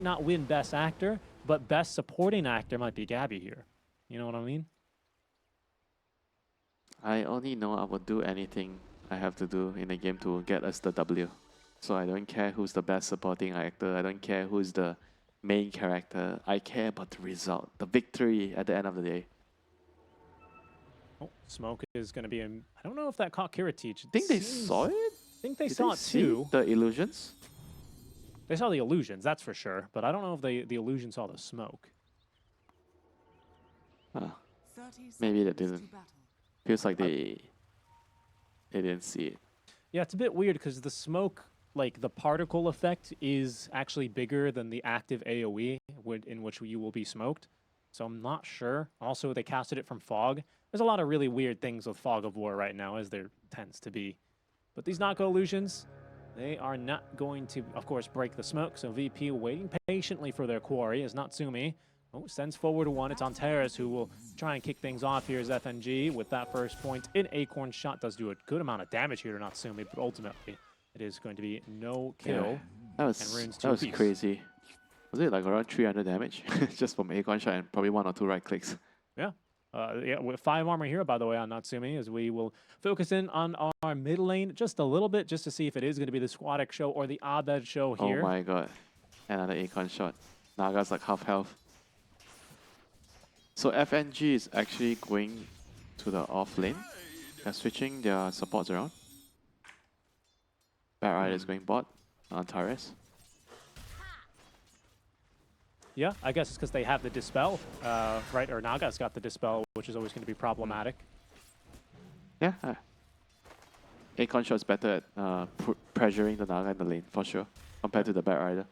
not win Best Actor, but Best Supporting Actor might be Gabby here. You know what I mean? I only know I will do anything I have to do in the game to get us the W. So I don't care who's the best supporting actor. I don't care who's the main character. I care about the result, the victory at the end of the day. Oh, Smoke is going to be in. I don't know if that caught Kiritich. I think they saw it? I think they Did saw they it see too. the illusions? They saw the illusions, that's for sure. But I don't know if the illusion saw the smoke. Maybe they didn't. Feels like they didn't see it. Yeah, it's a bit weird because the smoke, like the particle effect, is actually bigger than the active AoE in which you will be smoked. So I'm not sure. Also, they casted it from Fog. There's a lot of really weird things with Fog of War right now, as there tends to be. But these Knocko illusions, they are not going to, of course, break the smoke. So VP waiting patiently for their quarry is Natsumi. Oh, sends forward one. It's on Terrace, who will try and kick things off here as FNG with that first point in Acorn shot. Does do a good amount of damage here to Natsumi, but ultimately it is going to be no kill. Yeah, that was crazy. Was it like around 300 damage just from Acorn shot and probably 1 or 2 right clicks? Yeah. Yeah, with 5 armor here, by the way, on Natsumi, as we will focus in on our mid lane just a little bit, just to see if it is going to be the Squadic show or the Abed show here. Oh my god. Another Acorn shot. Naga's like half health. So FNG is actually going to the off lane. They're switching their supports around. Bad Rider is going bot on Taurus. Yeah, I guess it's because they have the Dispel, right? Or Naga's got the Dispel, which is always going to be problematic. Yeah. Acorn shot's better at pressuring the Naga in the lane, for sure, compared to the Bad Rider.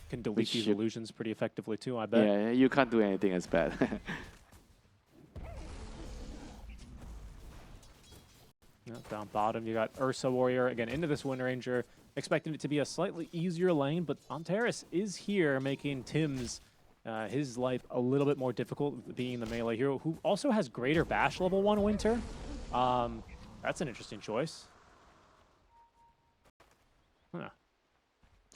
Can delete these illusions pretty effectively too, I bet. Yeah, you can't do anything as bad. Down bottom, you got Ursa Warrior again into this Wind Ranger, expecting it to be a slightly easier lane, but Antares is here, making Tim's his life a little bit more difficult, being the melee hero, who also has greater bash level 1 Winter. That's an interesting choice. Huh.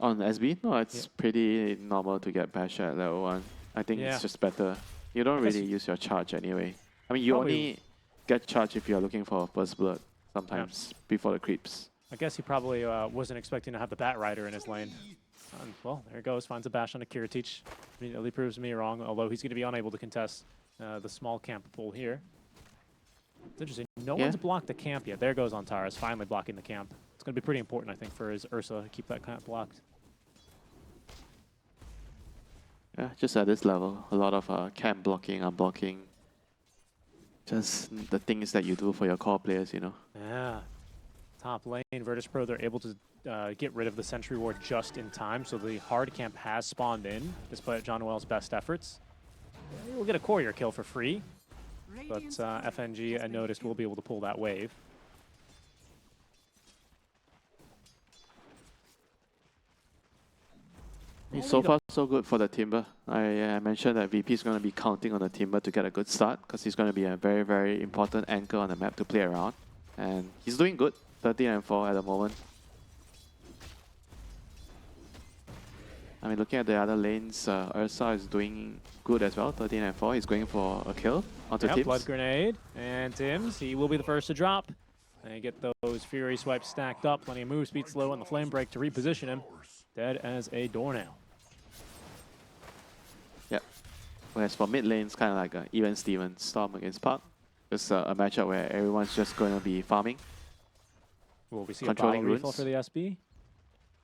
On SB? No, it's pretty normal to get bash at level 1. I think it's just better. You don't really use your charge anyway. I mean, you only get charge if you're looking for first blood, sometimes before the creeps. I guess he probably wasn't expecting to have the Bat Rider in his lane. Well, there he goes, finds a bash on a Kiritich. Immediately proves me wrong, although he's going to be unable to contest the small camp pull here. It's interesting. No one's blocked the camp yet. There goes Antares, finally blocking the camp. It's going to be pretty important, I think, for his Ursa to keep that camp blocked. Yeah, just at this level, a lot of camp blocking, unblocking. Just the things that you do for your core players, you know. Yeah. Top lane, Virtus.pro, they're able to get rid of the Sentry Ward just in time, so the hard camp has spawned in, despite John Noel's best efforts. We'll get a courier kill for free, but FNG, I noticed, will be able to pull that wave. So far, so good for the Timber. I mentioned that VP is going to be counting on the Timber to get a good start, because he's going to be a very, very important anchor on the map to play around. And he's doing good, 13-4 at the moment. I mean, looking at the other lanes, Ursa is doing good as well, 13-4. He's going for a kill onto Tims. Blood Grenade, and Tims, he will be the first to drop. And get those Fury Swipes stacked up, plenty of move speed slow, and the Flame Break to reposition him. Dead as a doornail. Yep. Whereas for mid lane, it's kind of like an even Steven Storm against Park. It's a matchup where everyone's just going to be farming. Will we see a bottle refill for the SB?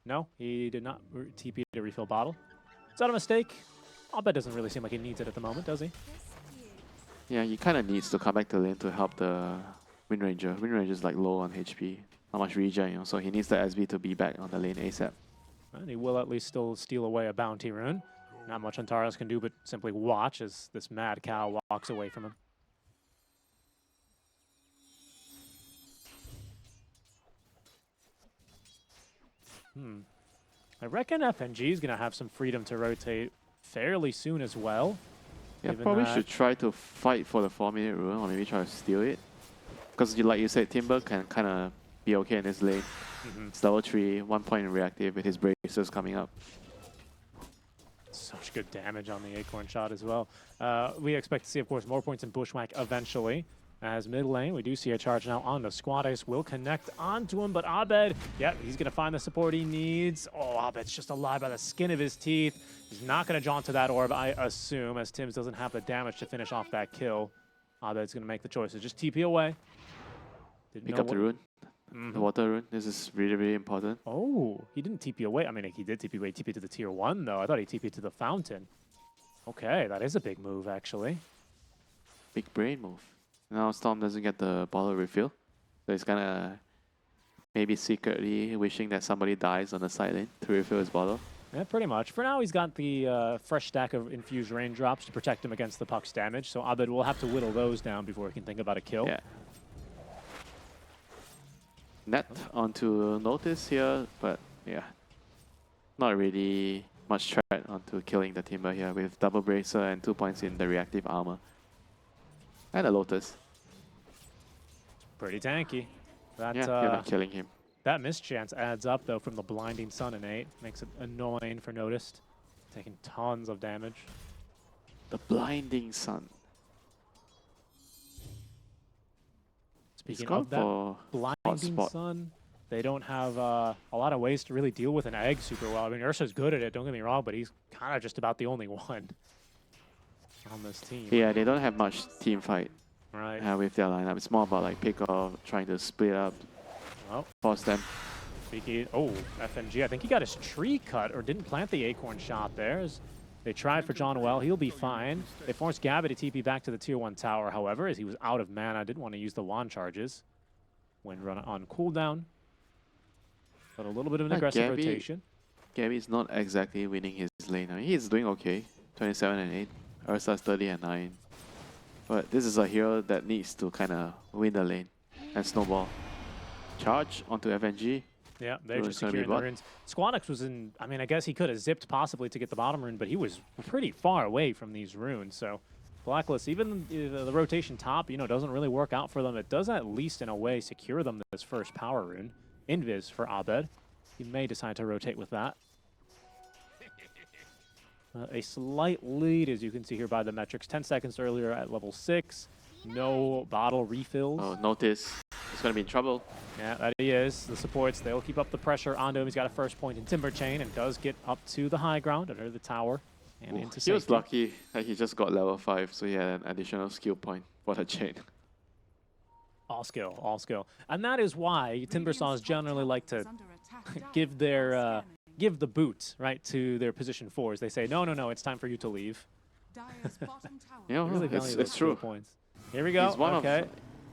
No, he did not TP to refill bottle. Is that a mistake? Abed doesn't really seem like he needs it at the moment, does he? Yeah, he kind of needs to come back to lane to help the Wind Ranger. Wind Ranger is like low on HP, not much regen, you know, so he needs the SB to be back on the lane ASAP. And he will at least still steal away a bounty rune. Not much Antares can do but simply watch as this mad cow walks away from him. I reckon FNG is going to have some freedom to rotate fairly soon as well. Yeah, probably should try to fight for the 4-minute rune, or maybe try to steal it. Because like you said, Timber can kind of be okay in this lane. It's level 3, 1 point in reactive with his braces coming up. Such good damage on the Acorn shot as well. We expect to see, of course, more points in Bushwhack eventually. As mid lane, we do see a charge now on the Squatters. Will connect onto him, but Abed, yep, he's going to find the support he needs. Oh, Abed's just alive by the skin of his teeth. He's not going to jaunt to that orb, I assume, as Tims doesn't have the damage to finish off that kill. Abed's going to make the choice to just TP away. Pick up the rune. The water rune. This is really, really important. Oh, he didn't TP away. I mean, he did TP away. TP to the tier 1, though. I thought he TP to the fountain. Okay, that is a big move, actually. Big brain move. Now Storm doesn't get the bottle refill. So he's kind of maybe secretly wishing that somebody dies on the side lane to refill his bottle. Yeah, pretty much. For now, he's got the fresh stack of infused raindrops to protect him against the puck's damage. So Abed will have to whittle those down before he can think about a kill. Yeah. Net onto notice here, but yeah, not really much threat onto killing the Timber here with double bracer and 2 points in the reactive armor. And a Lotus. Pretty tanky. That, yeah, you're not killing him. That mischance adds up, though, from the Blinding Sun innate. Makes it annoying for Noticed. Taking tons of damage. The Blinding Sun. Speaking of that Blinding Sun, they don't have a lot of ways to really deal with an egg super well. I mean, Ursa's good at it, don't get me wrong, but he's kind of just about the only one on this team. Yeah, they don't have much team fight with their lineup. It's more about like pick off, trying to split up, force them. Speaking, FNG, I think he got his tree cut or didn't plant the Acorn shot there. They tried for John Well, he'll be fine. They forced Gabby to TP back to the tier 1 tower, however, as he was out of mana, didn't want to use the wand charges when run on cooldown. But a little bit of an aggressive rotation. Gabby's not exactly winning his lane. I mean, he's doing okay, 27 and 8. Ursa's 30 and 9. But this is a hero that needs to kind of win the lane and snowball. Charge onto FNG. Yeah, they're just securing the runes. Squattix was in, I mean, I guess he could have zipped possibly to get the bottom rune, but he was pretty far away from these runes. So Blacklist, even the rotation top, doesn't really work out for them. It does at least in a way secure them this first power rune. Invis for Abed. He may decide to rotate with that. A slight lead, as you can see here by the metrics. 10 seconds earlier at level 6. No bottle refills. Oh, Notice. He's going to be in trouble. Yeah, that he is. The supports, they'll keep up the pressure onto him. He's got a first point in Timber Chain and does get up to the high ground under the tower and into safety. He was lucky that he just got level 5, so he had an additional skill point for the chain. All skill, all skill. And that is why Timber Saws generally like to give their give the boot, right, to their position 4s. They say, no, it's time for you to leave. Really it's true. Points. Here we go.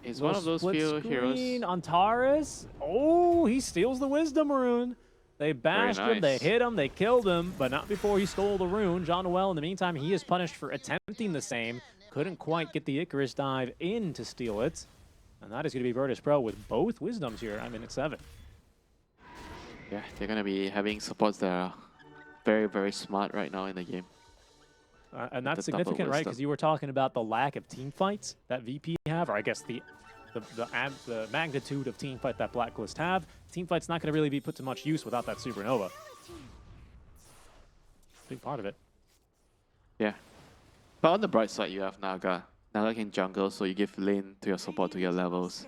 He's one of those few heroes. On Taurus. Oh, he steals the Wisdom rune. They bashed him, they hit him, they killed him, but not before he stole the rune. John Noel, in the meantime, he is punished for attempting the same. Couldn't quite get the Icarus dive in to steal it. And that is going to be Virtus.pro with both Wisdoms here. I mean, it's 7. Yeah, they're going to be having supports that are very, very smart right now in the game. And that's significant, right? Because you were talking about the lack of team fights that VP have, or I guess the magnitude of team fight that Blacklist have. Team fight's not going to really be put to much use without that Supernova. Big part of it. Yeah. But on the bright side, you have Naga. Naga can jungle, so you give lane to your support to your levels.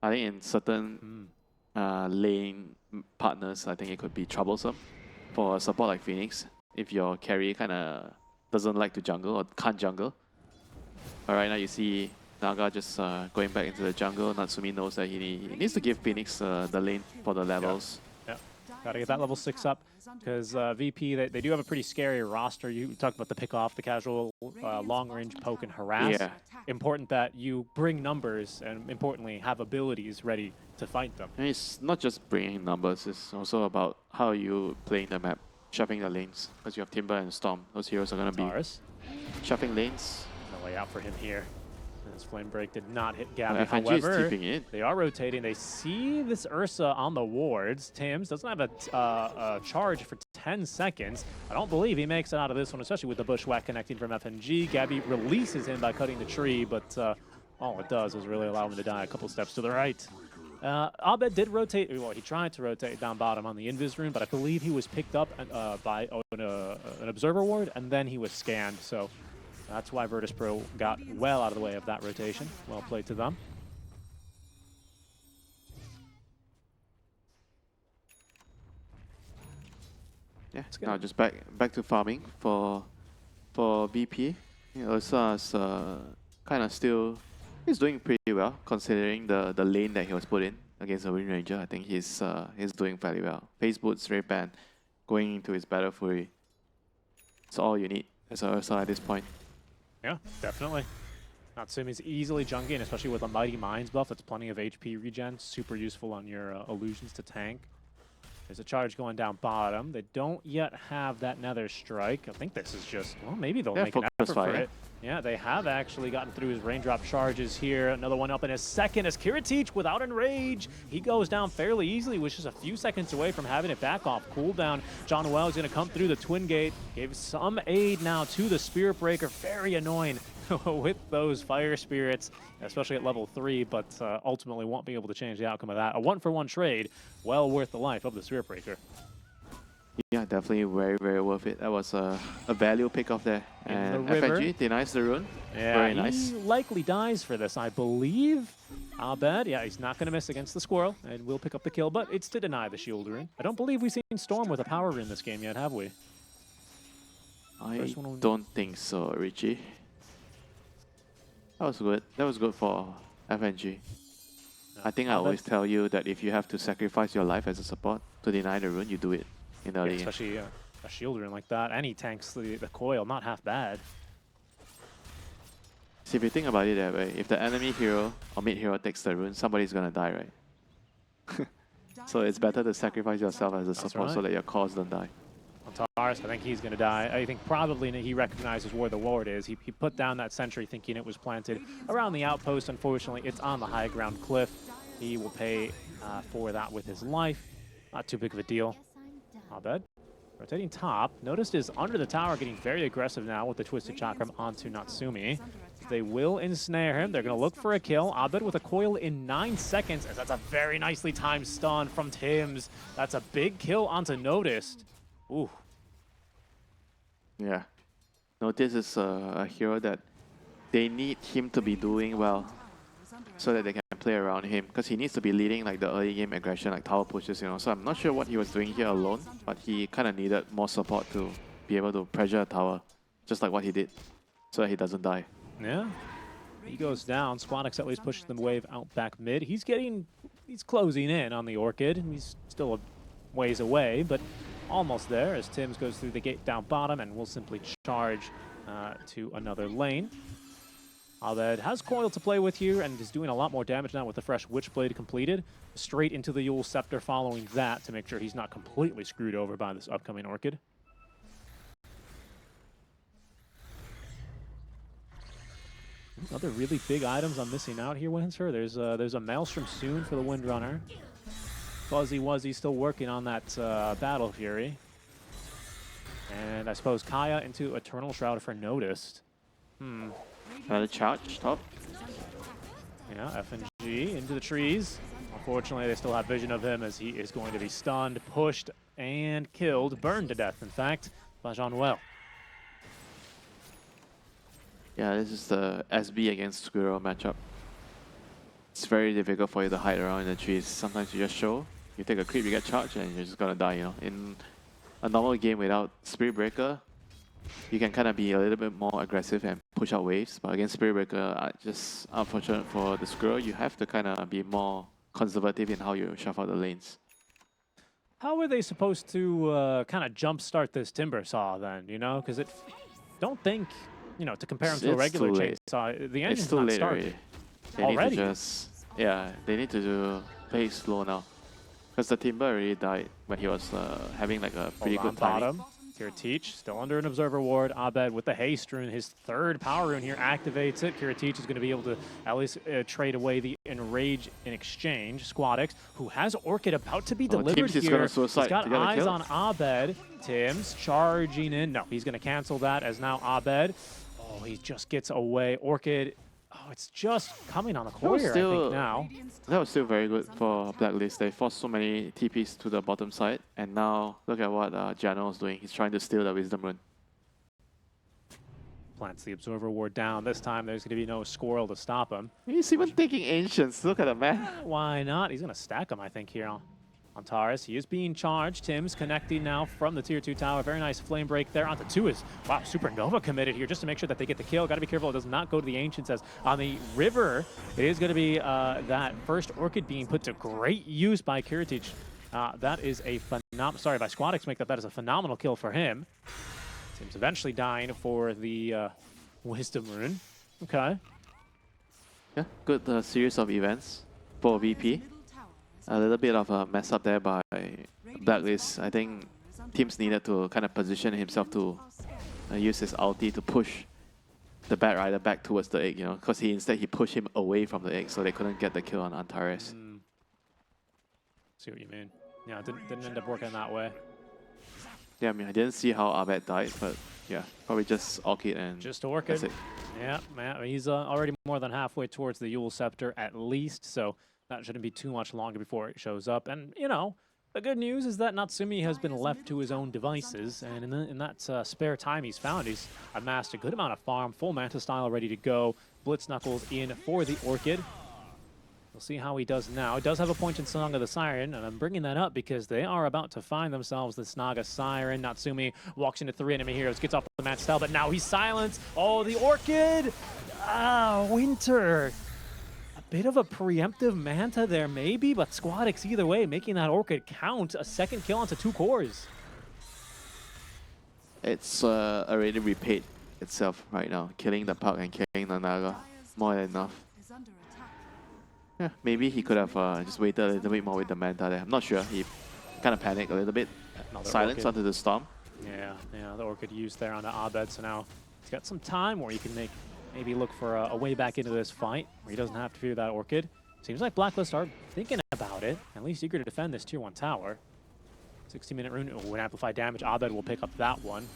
I think in certain lane partners, I think it could be troublesome for a support like Phoenix if your carry kind of doesn't like to jungle or can't jungle. But right now you see Naga just going back into the jungle. Natsumi knows that he needs to give Phoenix the lane for the levels. Yeah. Gotta get that level 6 up because VP, they do have a pretty scary roster. You talked about the pick off, the casual long range poke and harass. Yeah. Important that you bring numbers and importantly have abilities ready to fight them. And it's not just bringing numbers, it's also about how you playing the map, shuffling the lanes. Because you have Timber and Storm. Those heroes are going to be shuffling lanes. No way out for him here. This Flame Break did not hit Gabby. FNG is keeping it. They are rotating. They see this Ursa on the wards. Tims doesn't have a charge for 10 seconds. I don't believe he makes it out of this one, especially with the Bushwhack connecting from FNG. Gabby releases him by cutting the tree, but all it does is really allow him to die a couple steps to the right. Abed did rotate, well, he tried to rotate down bottom on the invis rune, but I believe he was picked up by an observer ward, and then he was scanned, so that's why Virtus.pro got well out of the way of that rotation. Well played to them. Yeah, now just back to farming for BP. You know, Ursa's kind of still, he's doing pretty well considering the lane that he was put in against the Wind Ranger. I think he's doing fairly well. Phase boots, Ray Ban, going into his Battle Fury. It's all you need as a Ursa at this point. Yeah, definitely. Natsumi's easily junking, especially with a Mighty Minds buff. That's plenty of HP regen. Super useful on your illusions to tank. There's a charge going down bottom. They don't yet have that Nether Strike. I think this is just, well, maybe they'll make an effort for it. Yeah, they have actually gotten through his raindrop charges here. Another one up in his second as Kiritich without Enrage. He goes down fairly easily, which is a few seconds away from having it back off cooldown. John Well is going to come through the Twin Gate. Gave some aid now to the Spirit Breaker. Very annoying with those Fire Spirits, especially at level 3, but ultimately won't be able to change the outcome of that. A 1-for-1 trade, well worth the life of the Spirit Breaker. Yeah, definitely very, very worth it. That was a value pick off there. And FNG denies the rune. Yeah, very nice. He likely dies for this, I believe. Abed, yeah, he's not going to miss against the Squirrel, and will pick up the kill, but it's to deny the shield rune. I don't believe we've seen Storm with a power rune this game yet, have we? I don't think so, Richie. That was good. That was good for FNG. I think I always tell you that if you have to sacrifice your life as a support to deny the rune, you do it in the early game. Especially a shield rune like that, and he tanks the coil, not half bad. See, if you think about it that way, if the enemy hero or mid hero takes the rune, somebody's gonna die, right? So it's better to sacrifice yourself as a support so that your cores don't die. Taurus, I think he's going to die. I think probably he recognizes where the ward is. He put down that sentry thinking it was planted around the outpost. Unfortunately, it's on the high ground cliff. He will pay for that with his life. Not too big of a deal. Abed, rotating top. Noticed is under the tower, getting very aggressive now with the Twisted Chakram onto Natsumi. They will ensnare him. They're going to look for a kill. Abed with a coil in 9 seconds, as that's a very nicely timed stun from Tims. That's a big kill onto Noticed. Ooh. Yeah. Notice is a hero that they need him to be doing well so that they can play around him, because he needs to be leading like the early game aggression, like tower pushes, you know. So I'm not sure what he was doing here alone, but he kind of needed more support to be able to pressure a tower, just like what he did, so that he doesn't die. Yeah. He goes down. Squadix at least pushes the wave out back mid. He's closing in on the Orchid. He's still a ways away, but almost there as Tims goes through the gate down bottom and will simply charge to another lane. Abed has coil to play with here and is doing a lot more damage now with the fresh Witchblade completed. Straight into the Yule Scepter following that to make sure he's not completely screwed over by this upcoming Orchid. Other really big items I'm missing out here, Windsor. There's a Maelstrom soon for the Windrunner. Fuzzy Wuzzy still working on that Battle Fury. And I suppose Kaya into Eternal Shroud for Noticed. Another charge top. Yeah, FNG into the trees. Unfortunately, they still have vision of him as he is going to be stunned, pushed, and killed. Burned to death, in fact, by John Well. Yeah, this is the SB against Squirrel matchup. It's very difficult for you to hide around in the trees. Sometimes you just show, you take a creep, you get charged, and you're just gonna die, you know. In a normal game without Spirit Breaker, you can kind of be a little bit more aggressive and push out waves. But against Spirit Breaker, just unfortunate for the Squirrel, you have to kind of be more conservative in how you shuffle the lanes. How are they supposed to kind of jumpstart this Timber Saw then, you know? Because don't think, you know, to compare them to a regular chainsaw, the engine's not started. They need to just, yeah, they need to play slow now. Because the Timber already died when he was having like a pretty good timing. Kiritich still under an Observer Ward. Abed with the Haste Rune, his third Power Rune here, activates it. Kiritich is going to be able to at least trade away the Enrage in exchange. Squadix, who has Orchid about to be delivered here. He's got eyes on Abed. Tims charging in. No, he's going to cancel that as now Abed. Oh, he just gets away. Orchid Oh, it's just coming on the courier, I think, now. That was still very good for Blacklist. They forced so many TPs to the bottom side, and now look at what Jano is doing. He's trying to steal the Wisdom Rune. Plants the Absorber Ward down. This time there's going to be no Squirrel to stop him. He's even taking Ancients. Look at the man. Why not? He's going to stack him, I think, here on Taurus. He is being charged. Tim's connecting now from the tier 2 tower. Very nice flame break there. Onto 2 is, wow, Supernova committed here just to make sure that they get the kill. Got to be careful it does not go to the Ancients, as on the river, it is going to be that first Orchid being put to great use by Kiritich. That is a phenomenal, sorry, by Squadix make that is a phenomenal kill for him. Tim's eventually dying for the Wisdom Rune. Okay. Yeah, good series of events for VP. A little bit of a mess up there by Blacklist. I think Teams needed to kind of position himself to use his ulti to push the Bat Rider back towards the egg, you know, because instead he pushed him away from the egg, so they couldn't get the kill on Antares. See what you mean. Yeah, it didn't end up working that way. Yeah, I mean, I didn't see how Abed died, but yeah, probably just Orchid and just Orchid. That's it. Yeah, man, he's already more than halfway towards the Yule Scepter at least, so that shouldn't be too much longer before it shows up. And, you know, the good news is that Natsumi has been left to his own devices, and in that spare time he's found, he's amassed a good amount of farm, full Manta style ready to go. Blitz Knuckles in for the Orchid. We'll see how he does now. He does have a point in Song of the Siren, and I'm bringing that up because they are about to find themselves the Snaga Siren. Natsumi walks into 3 enemy heroes, gets off the Manta style, but now he's silenced. Oh, the Orchid! Winter! Bit of a preemptive Manta there, maybe, but Squadix either way, making that Orchid count. A second kill onto 2 cores. It's already repaid itself right now. Killing the Puck and killing the Naga. More than enough. Yeah, maybe he could have just waited a little bit more with the Manta there. I'm not sure. He kind of panicked a little bit. Silence onto the Storm. Yeah, the Orchid used there on the Abed, so now he's got some time where he can maybe look for a way back into this fight where he doesn't have to fear that Orchid. Seems like Blacklist are thinking about it, at least eager to defend this tier 1 tower. 60-minute rune would amplify damage. Abed will pick up that one.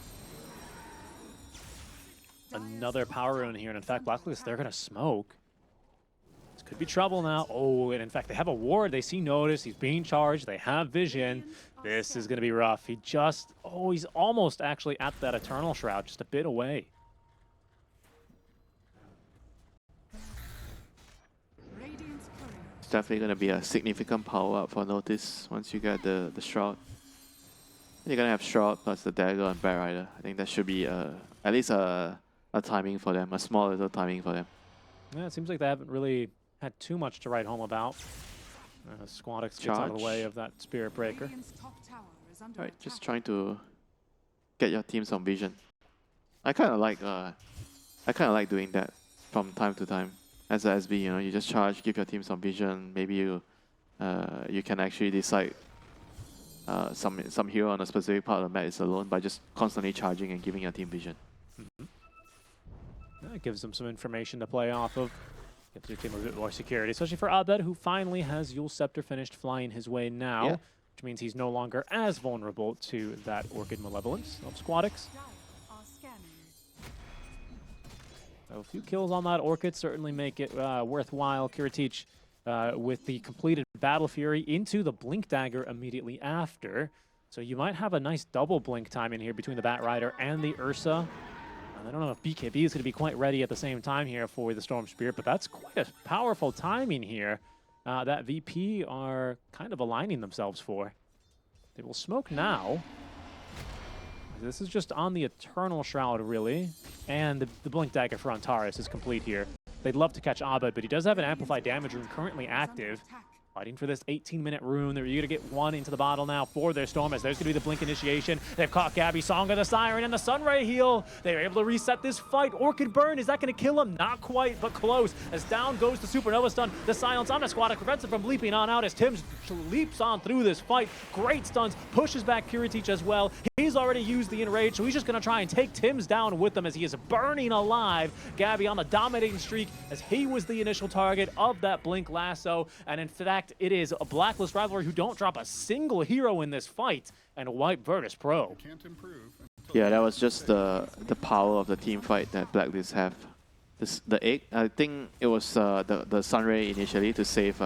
Another power rune here, and in fact, Blacklist, they're going to smoke. This could be trouble now. Oh, and in fact, they have a ward. They see Notice. He's being charged. They have vision. This is going to be rough. He's almost actually at that Eternal Shroud, just a bit away. It's definitely going to be a significant power up for Notice once you get the Shroud. You're going to have Shroud plus the Dagger and Bat Rider. I think that should be at least a timing for them, a small little timing for them. Yeah, it seems like they haven't really had too much to write home about. Squadix gets out of the way of that Spirit Breaker. Alright, just trying to get your team some vision. I kind of like doing that from time to time. As a SB, you know, you just charge, give your team some vision. Maybe you can actually decide some hero on a specific part of the map is alone by just constantly charging and giving your team vision. That gives them some information to play off of. Gives your team a bit more security, especially for Abed, who finally has Yule Scepter finished flying his way now, which means he's no longer as vulnerable to that Orchid Malevolence of Squadix. So a few kills on that Orchid certainly make it worthwhile. Kiritich with the completed Battle Fury into the Blink Dagger immediately after. So you might have a nice double blink time in here between the Bat Rider and the Ursa. I don't know if BKB is going to be quite ready at the same time here for the Storm Spirit, but that's quite a powerful timing here that VP are kind of aligning themselves for. They will smoke now. This is just on the Eternal Shroud, really. And the Blink Dagger for Antares is complete here. They'd love to catch Abed, but he does have an Amplified Damage rune currently active. Fighting for this 18-minute rune. They're going to get one into the bottle now for their Storm, as there's going to be the Blink initiation. They've caught Gabby, Song of the Siren, and the Sunray heal. They're able to reset this fight. Orchid Burn, is that going to kill him? Not quite, but close. As down goes the Supernova stun. The silence on the Squadix prevents him from leaping on out as Tim's leaps on through this fight. Great stuns, pushes back Kiritich as well. He's already used the Enrage, so he's just going to try and take Tim's down with them as he is burning alive. Gabby on the dominating streak as he was the initial target of that Blink lasso. And in fact, it is a Blacklist rivalry who don't drop a single hero in this fight and wipe Virtus.pro. Yeah, that was just the power of the team fight that Blacklist have. the egg. I think it was the Sunray initially to save.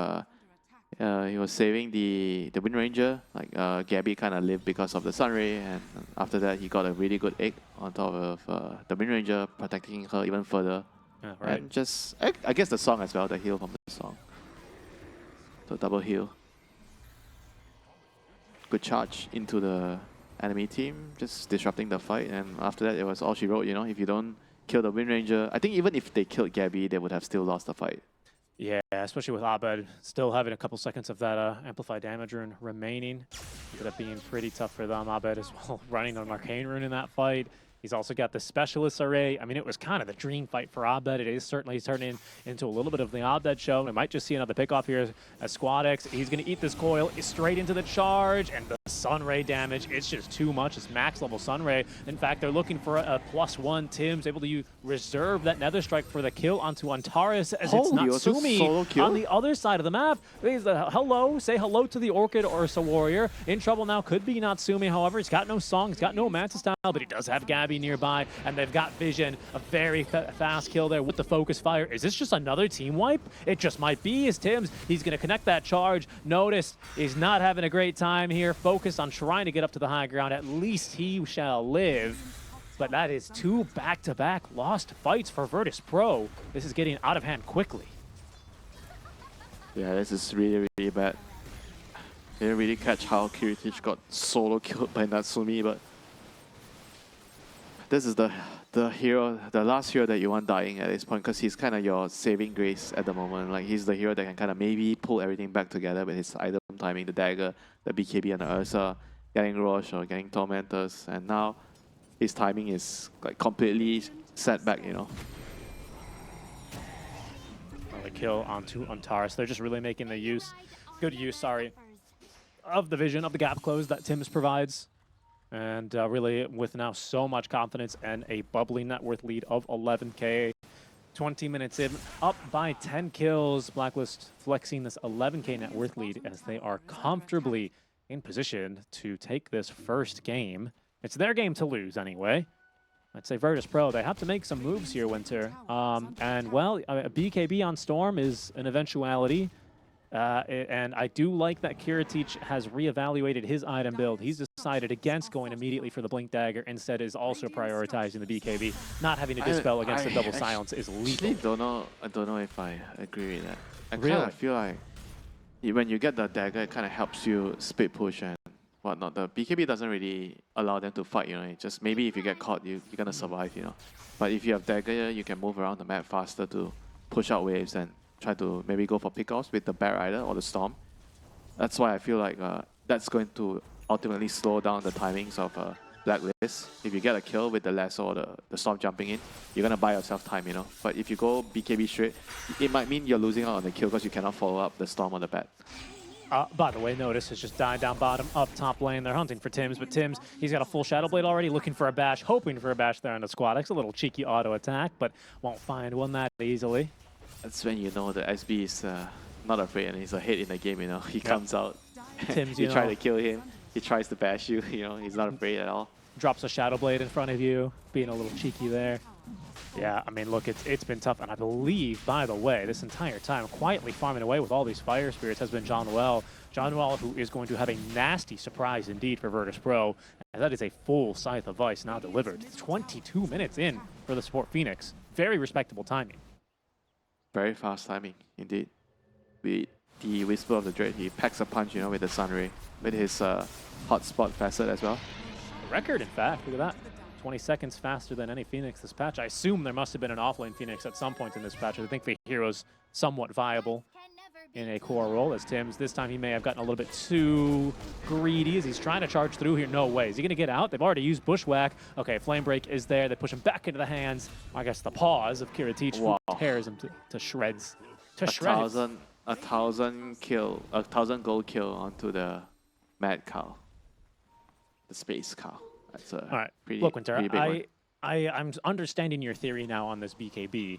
He was saving the Wind Ranger. Like Gabby kind of lived because of the Sunray, and after that he got a really good egg on top of the Wind Ranger, protecting her even further. Yeah, right. And just I guess the song as well, the heal from the song. So double heal. Good charge into the enemy team, just disrupting the fight, and after that it was all she wrote. You know, if you don't kill the Wind Ranger, I think even if they killed Gabby, they would have still lost the fight. Yeah, especially with Abed still having a couple seconds of that amplified damage rune remaining. Ended up being pretty tough for them. Abed as well, running on Arcane Rune in that fight. He's also got the Specialist array. I mean, it was kind of the dream fight for Abed. It is certainly turning into a little bit of the Abed show. We might just see another pickoff here as SquadX. He's going to eat this coil straight into the charge, and the Sunray damage, it's just too much. It's max level Sunray. In fact, they're looking for a +1. Tim's able to reserve that Nether Strike for the kill onto Antares, as it's Natsumi on the other side of the map. He's hello, say hello to the Orchid Ursa Warrior. In trouble now could be Natsumi, however. He's got no song, he's got no Manta style, but he does have Gabby nearby, and they've got vision. A very fast kill there with the focus fire. Is this just another team wipe? It just might be. As Tim's, he's going to connect that charge. Notice he's not having a great time here. Focus on trying to get up to the high ground. At least he shall live. But that is 2 back-to-back lost fights for Virtus.pro. This is getting out of hand quickly. Yeah, this is really, really bad. Didn't really catch how Kiritich got solo killed by Natsumi, but this is the hero, the last hero that you want dying at this point, because he's kind of your saving grace at the moment. Like, he's the hero that can kind of maybe pull everything back together with his item timing, the dagger, the BKB and the Ursa, getting Roche or getting Tormentors, and now his timing is like completely set back, you know. The kill onto Antares. They're just really making the good use, of the vision, of the gap close that Tim's provides. And really, with now so much confidence and a bubbly net worth lead of 11k, 20 minutes in, up by 10 kills. Blacklist flexing this 11k net worth lead as they are comfortably in position to take this first game. It's their game to lose anyway. I'd say Virtus.pro, they have to make some moves here, Winter. And well, a BKB on Storm is an eventuality. And I do like that Kiritich has reevaluated his item build. He's decided against going immediately for the Blink Dagger. Instead is also prioritizing the BKB. Not having to dispel against the double silence is lethal. I don't know if I agree with that. I really? kind of feel like when you get the dagger, it kind of helps you split push and whatnot. The BKB doesn't really allow them to fight, you know. It just maybe if you get caught, you're gonna survive, you know. But if you have dagger, you can move around the map faster to push out waves and try to maybe go for pickoffs with the Bat Rider or the Storm. That's why I feel like that's going to ultimately slow down the timings of Blacklist. If you get a kill with the Lasso or the Storm jumping in, you're going to buy yourself time, you know. But if you go BKB straight, it might mean you're losing out on the kill because you cannot follow up the Storm or the Bat. By the way, Notice has just died down bottom, up top lane. They're hunting for Tim's, but Tim's, he's got a full Shadow Blade already, looking for a bash, hoping for a bash there on the SquadX. A little cheeky auto attack, but won't find one that easily. That's when you know the SB is not afraid and he's ahead in the game, you know. He comes out, Tim's, you try to kill him, he tries to bash you, you know, he's not afraid at all. Drops a Shadow Blade in front of you, being a little cheeky there. Yeah, I mean, look, it's been tough, and I believe, by the way, this entire time, quietly farming away with all these Fire Spirits has been John Noel. John Noel, who is going to have a nasty surprise indeed for Virtus.pro, and that is a full Scythe of Vice now delivered. 22 minutes in for the Support Phoenix. Very respectable timing. Very fast timing, indeed. With the Whisper of the Dread, he packs a punch, you know, with the Sunray, with his hotspot facet as well. A record, in fact, look at that. 20 seconds faster than any Phoenix this patch. I assume there must have been an offlane Phoenix at some point in this patch. I think the hero's somewhat viable in a core role as Tim's. This time he may have gotten a little bit too greedy as he's trying to charge through here. No way. Is he going to get out? They've already used Bushwhack. Okay, Flame Break is there. They push him back into the hands, I guess, the paws of Kiritich, who tears him to shreds. A thousand gold kill onto the Mad Cow. The Space Cow. That's a all right. pretty, look, Winter, pretty big one. I'm understanding your theory now on this BKB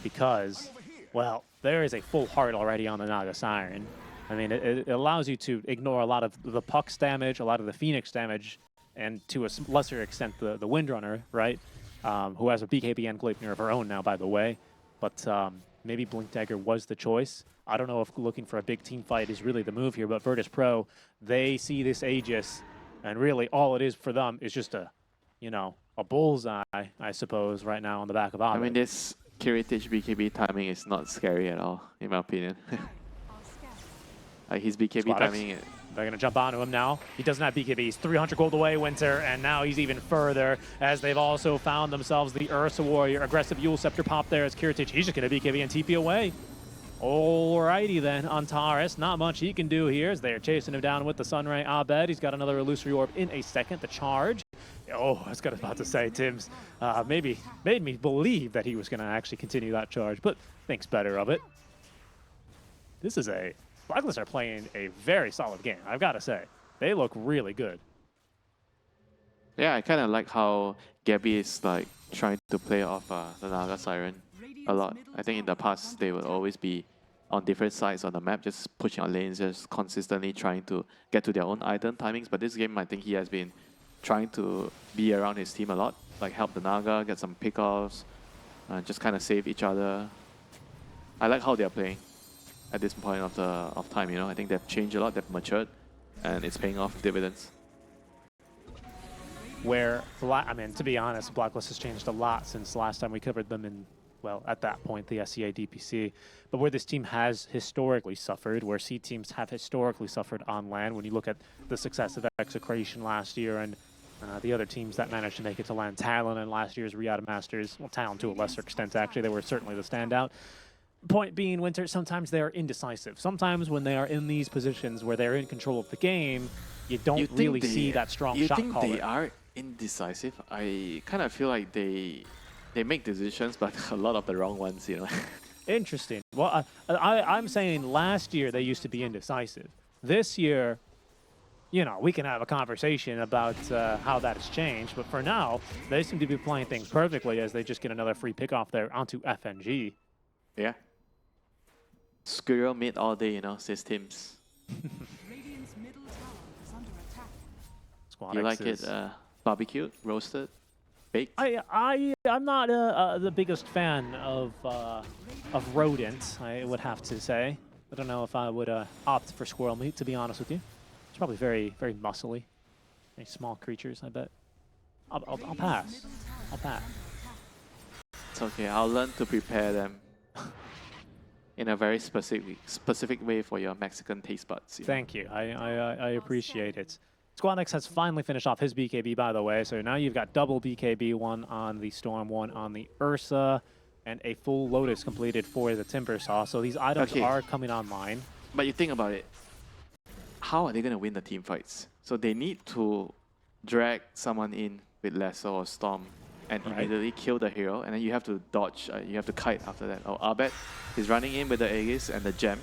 because, well, there is a full heart already on the Naga Siren. I mean, it allows you to ignore a lot of the Puck's damage, a lot of the Phoenix damage, and to a lesser extent the Windrunner, right? who has a BKB and Gleipnir of her own now, by the way. But maybe Blink Dagger was the choice. I don't know if looking for a big team fight is really the move here, but Virtus.pro, they see this Aegis, and really all it is for them is just a, a bullseye, I suppose, right now on the back of Abed. I mean, this Kiritich BKB timing is not scary at all, in my opinion. His BKB timing... They're going to jump onto him now. He doesn't have BKB. He's 300 gold away, Winter, and now he's even further as they've also found themselves the Ursa Warrior. Aggressive Yule Scepter pop there as Kiritich. He's just going to BKB and TP away. Alrighty then, Antares. Not much he can do here as they're chasing him down with the Sunray Abed. He's got another Illusory Orb in a second. The charge. Oh, I was about to say, Tim's maybe made me believe that he was going to actually continue that charge, but thinks better of it. This is Blacklist are playing a very solid game, I've got to say. They look really good. Yeah, I kind of like how Gabby is like trying to play off the Naga Siren a lot. I think in the past, they would always be on different sides on the map, just pushing on lanes, just consistently trying to get to their own item timings. But this game, I think he has been trying to be around his team a lot, like help the Naga, get some pickoffs, just kind of save each other. I like how they're playing at this point of time, I think they've changed a lot, they've matured, and it's paying off dividends. To be honest, Blacklist has changed a lot since last time we covered them in, well, at that point, the SCA DPC. But where this team has historically suffered, where C teams have historically suffered on LAN, when you look at the success of Execration last year and the other teams that managed to make it to LAN, Talon and last year's Riyadh Masters, well, Talon to a lesser extent, actually, they were certainly the standout. Point being, Winter, sometimes they are indecisive. Sometimes when they are in these positions where they're in control of the game, you don't really see that strong shot caller. You think they are indecisive? I kind of feel like they make decisions, but a lot of the wrong ones, Interesting. Well, I'm saying last year they used to be indecisive. This year, we can have a conversation about how that has changed, but for now, they seem to be playing things perfectly as they just get another free pick off there onto FNG. Yeah. Squirrel mid all day, says Tim's. You like it barbecued, roasted, baked? I'm not the biggest fan of rodent, I would have to say. I don't know if I would opt for squirrel meat, to be honest with you. It's probably very, very muscly. Very small creatures, I bet. I'll pass. I'll pass. It's okay. I'll learn to prepare them in a very specific way for your Mexican taste buds. Thank you. I appreciate it. Squadix has finally finished off his BKB, by the way, so now you've got double BKB, one on the Storm, one on the Ursa, and a full Lotus completed for the Timbersaw. So these items are coming online. But you think about it, how are they going to win the team fights? So they need to drag someone in with Lesser or Storm and immediately kill the hero, and then you have to dodge, you have to kite after that. Oh, Abed is running in with the Aegis and the gem.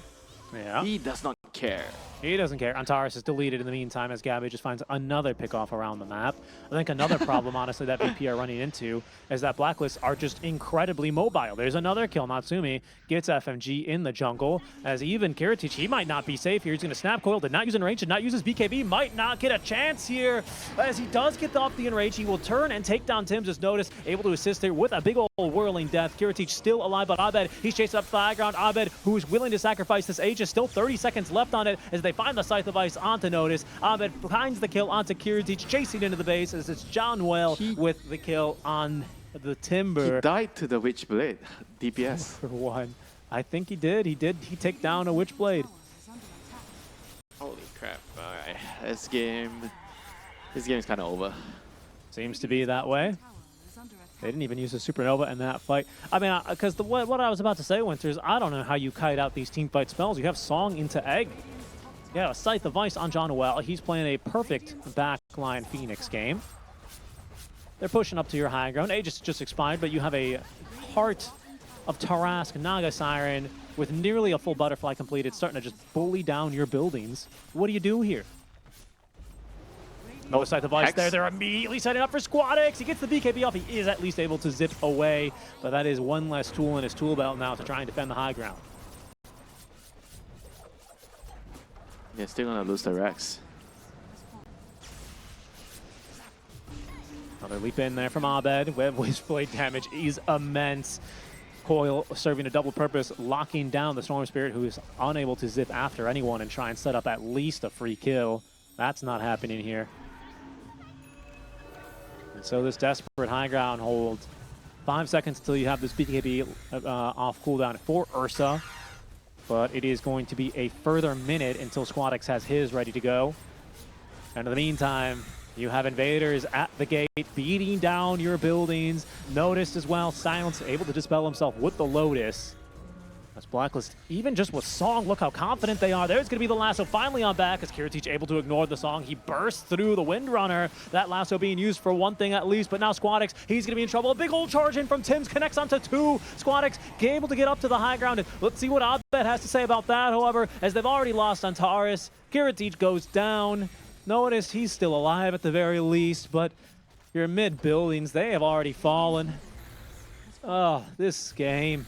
Yeah. He does not care. He doesn't care. Antares is deleted in the meantime as Gabby just finds another pickoff around the map. I think another problem, honestly, that VP are running into is that Blacklist are just incredibly mobile. There's another kill. Natsumi gets FMG in the jungle as even Kiritich, he might not be safe here. He's going to snap coil, did not use Enrage, did not use his BKB, might not get a chance here. As he does get off the Enrage, he will turn and take down Tim's, as notice, able to assist there with a big old whirling death. Kiritich still alive, but Abed, he's chasing up the high ground. Abed, who is willing to sacrifice this Aegis, still 30 seconds left on it as they find the Scythe of Ice onto Notice. Abed finds the kill onto Kiritich, chasing into the base as it's John Well with the kill on the Timber. He died to the Witchblade, DPS. For one. I think he did. He take down a Witchblade. Holy crap. Alright, this game is kind of over. Seems to be that way. They didn't even use a Supernova in that fight. I mean, because what I was about to say, Winter, is I don't know how you kite out these team fight spells. You have Song into Egg. Yeah, a Scythe of Ice on John Well. He's playing a perfect backline Phoenix game. They're pushing up to your high ground. Aegis just expired, but you have a Heart of Tarask Naga Siren with nearly a full butterfly completed, starting to just bully down your buildings. What do you do here? No Scythe of Ice there. They're immediately setting up for Squadix. He gets the BKB off. He is at least able to zip away, but that is one less tool in his tool belt now to try and defend the high ground. Yeah, still gonna lose the Rex. Another leap in there from Abed. Web Wishblade damage is immense. Coil serving a double purpose, locking down the Storm Spirit, who is unable to zip after anyone and try and set up at least a free kill. That's not happening here. And so this desperate high ground hold. 5 seconds until you have this BKB off cooldown for Ursa. But it is going to be a further minute until Squadix has his ready to go. And in the meantime, you have invaders at the gate, beating down your buildings. Noticed as well, Silence able to dispel himself with the Lotus. That's Blacklist, even just with Song, look how confident they are. There's going to be the lasso finally on back as Kiritich able to ignore the Song. He bursts through the Windrunner. That lasso being used for one thing at least, but now Squadix, he's going to be in trouble. A big old charge in from Tims, connects onto 2. Squadix able to get up to the high ground. Let's see what Abed has to say about that, however, as they've already lost on Taurus. Kiritich goes down. Notice he's still alive at the very least, but your mid buildings, they have already fallen. Oh, this game.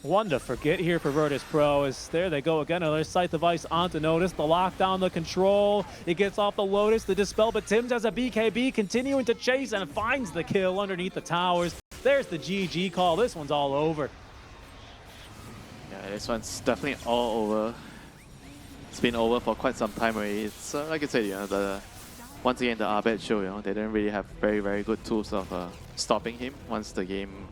One to forget here for Virtus.pro as there they go again. Another Scythe device onto Notice. The lockdown, the control. It gets off the Lotus, the dispel, but Tims has a BKB continuing to chase and finds the kill underneath the towers. There's the GG call. This one's all over. Yeah, this one's definitely all over. It's been over for quite some time already. It's like I said, you know, once again the Abed show, you know, they didn't really have very good tools of stopping him once the game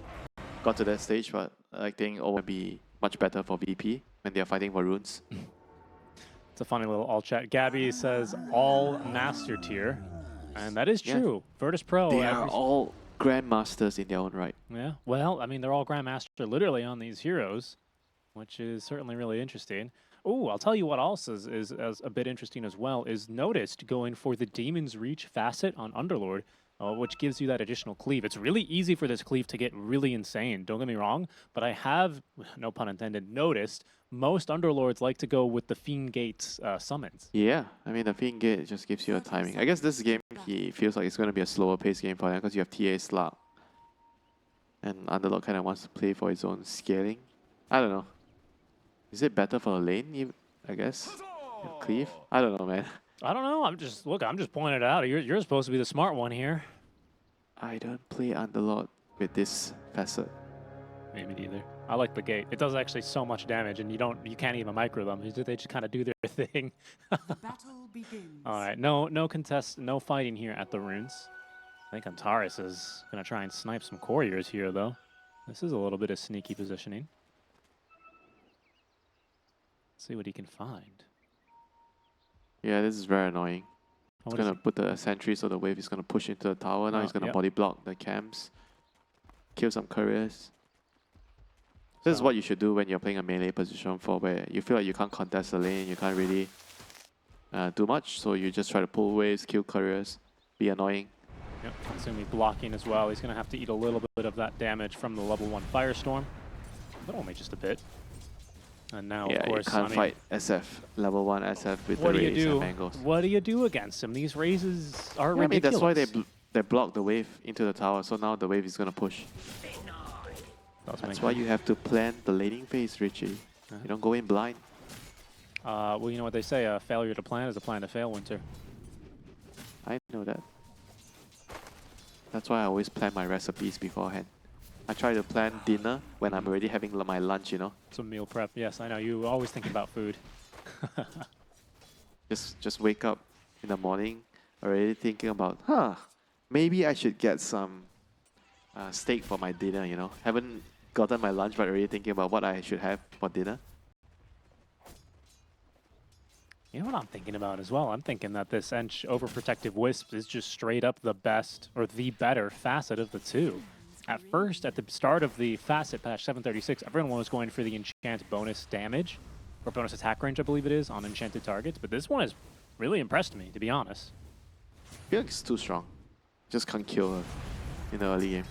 got to that stage. But I think it would be much better for VP when they are fighting for runes. It's a funny little all chat. Gabby says all master tier, and that is true. Yeah. Virtus.pro. They are all grandmasters in their own right. Yeah. Well, I mean, they're all grandmaster literally on these heroes, which is certainly really interesting. Oh, I'll tell you what else is a bit interesting as well is Noticed going for the Demon's Reach facet on Underlord, which gives you that additional cleave. It's really easy for this cleave to get really insane, don't get me wrong, but I have, no pun intended, noticed most Underlords like to go with the Fiend Gate's summons. Yeah, I mean, the Fiend Gate just gives you a timing. I guess this game, he feels like it's going to be a slower paced game for him because you have TA Slug. And Underlord kind of wants to play for his own scaling. I don't know. Is it better for a lane, I guess? Cleave? I don't know, man. I don't know. I'm just pointing it out. You're supposed to be the smart one here. I don't play Underlord with this facet. Maybe neither. I like the gate. It does actually so much damage, and you can't even micro them. They just kind of do their thing. The battle begins. All right, no contest, no fighting here at the runes. I think Antares is gonna try and snipe some couriers here, though. This is a little bit of sneaky positioning. See what he can find. Yeah, this is very annoying. He's going to put the sentry so the wave is going to push into the tower. Now he's going to body block the camps. Kill some couriers. This is what you should do when you're playing a melee position for where you feel like you can't contest the lane, you can't really do much, so you just try to pull waves, kill couriers, be annoying. Yep, Katsumi blocking as well. He's going to have to eat a little bit of that damage from the level 1 Firestorm, but only just a bit. And now, of course, you can't fight SF, level 1 SF with the rays and mangoes. What do you do against him? These raises are ridiculous. I mean, that's why they block the wave into the tower, so now the wave is going to push. That's why you have to plan the laning phase, Richie. You don't go in blind. Well, you know what they say, a failure to plan is a plan to fail, Winter. I know that. That's why I always plan my recipes beforehand. I try to plan dinner when I'm already having my lunch, you know. Some meal prep. Yes, I know. You always think about food. just wake up in the morning already thinking about, maybe I should get some steak for my dinner, you know. Haven't gotten my lunch, but already thinking about what I should have for dinner. You know what I'm thinking about as well? I'm thinking that this Ench Overprotective Wisp is just straight up the best, or the better facet of the two. At first, at the start of the facet patch 736, everyone was going for the enchant bonus damage, or bonus attack range, I believe it is, on enchanted targets. But this one has really impressed me, to be honest. I feel like it's too strong. Just can't kill her in the early game.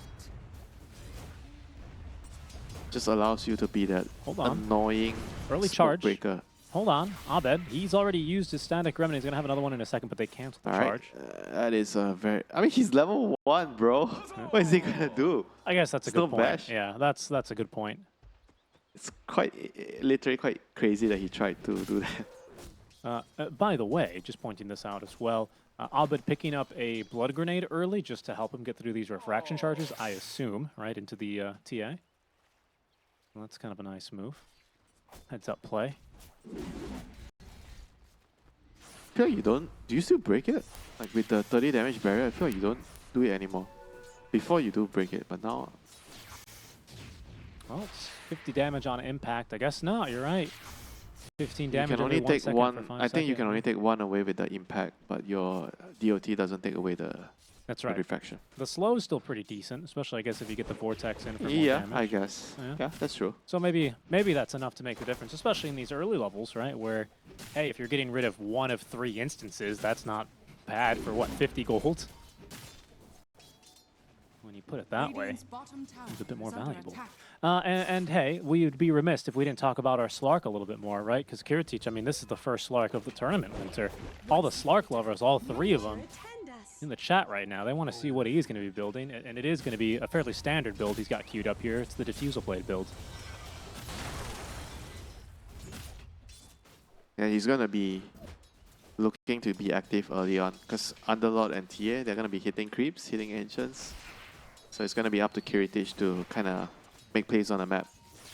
Just allows you to be that annoying early charge breaker. Hold on, Abed. He's already used his static remedy. He's gonna have another one in a second, but they canceled the charge. That is a very. I mean, he's level 1, bro. What is he gonna do? I guess that's a good point. Bash. Yeah, that's a good point. It's literally quite crazy that he tried to do that. By the way, just pointing this out as well, Abed picking up a blood grenade early just to help him get through these refraction charges, I assume, right into the TA. Well, that's kind of a nice move. Heads up play. I feel like you don't. Do you still break it? Like with the 30 damage barrier, I feel like you don't do it anymore. Before you do break it, but now. Well, it's 50 damage on impact. I guess not. You're right. 15 damage. You can only every take 1 one. second for 5 I think you seconds. can only take one away with the impact, but your DOT doesn't take away the, That's right. the refraction. The slow is still pretty decent, especially I guess if you get the vortex in for more Yeah, damage. I guess. Yeah. Yeah, that's true. So maybe that's enough to make the difference, especially in these early levels, right? Where, hey, if you're getting rid of 1 of 3 instances, that's not bad for what, 50 gold? When you put it that way, it's a bit more valuable. And hey, we would be remiss if we didn't talk about our Slark a little bit more, right? Because Kiritich, I mean, this is the first Slark of the tournament, Winter. All the Slark lovers, all 3 of them, in the chat right now, they want to see what he's going to be building, and it is going to be a fairly standard build he's got queued up here. It's the Diffusal Blade build. Yeah, he's gonna be looking to be active early on, because Underlord and TA, they're gonna be hitting creeps, hitting ancients. So it's gonna be up to Kiritich to kind of make plays on the map,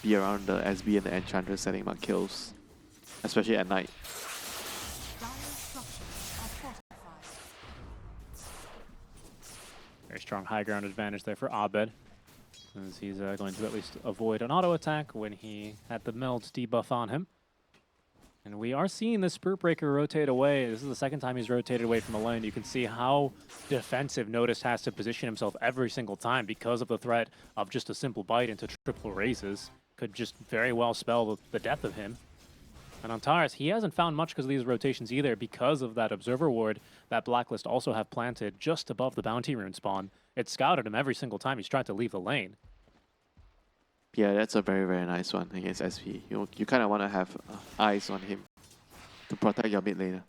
be around the SB and the Enchantress, setting up kills, especially at night. Very strong high ground advantage there for Abed, as he's going to at least avoid an auto attack when he had the meld debuff on him. And we are seeing the Spirit Breaker rotate away. This is the second time he's rotated away from the lane. You can see how defensive Notice has to position himself every single time because of the threat of just a simple bite into triple raises. Could just very well spell the death of him. And on Taurus, he hasn't found much because of these rotations either, because of that Observer Ward that Blacklist also have planted just above the Bounty Rune spawn. It scouted him every single time he's tried to leave the lane. Yeah, that's a very, very nice one against SV. You kind of want to have eyes on him to protect your mid laner.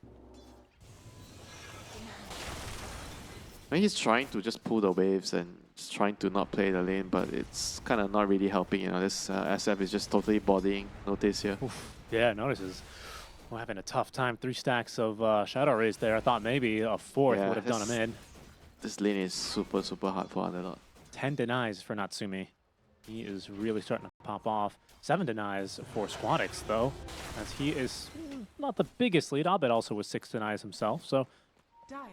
I mean, he's trying to just pull the waves and just trying to not play the lane, but it's kind of not really helping. You know, this SF is just totally bodying Notice here. Oof. Yeah, Notice is having a tough time. 3 stacks of Shadow Rays there. I thought maybe a 4th would have done him in. This lane is super, super hard for Underlord. 10 denies for Natsumi. He is really starting to pop off. 7 denies for Squadix, though, as he is not the biggest lead. Abed also with 6 denies himself, so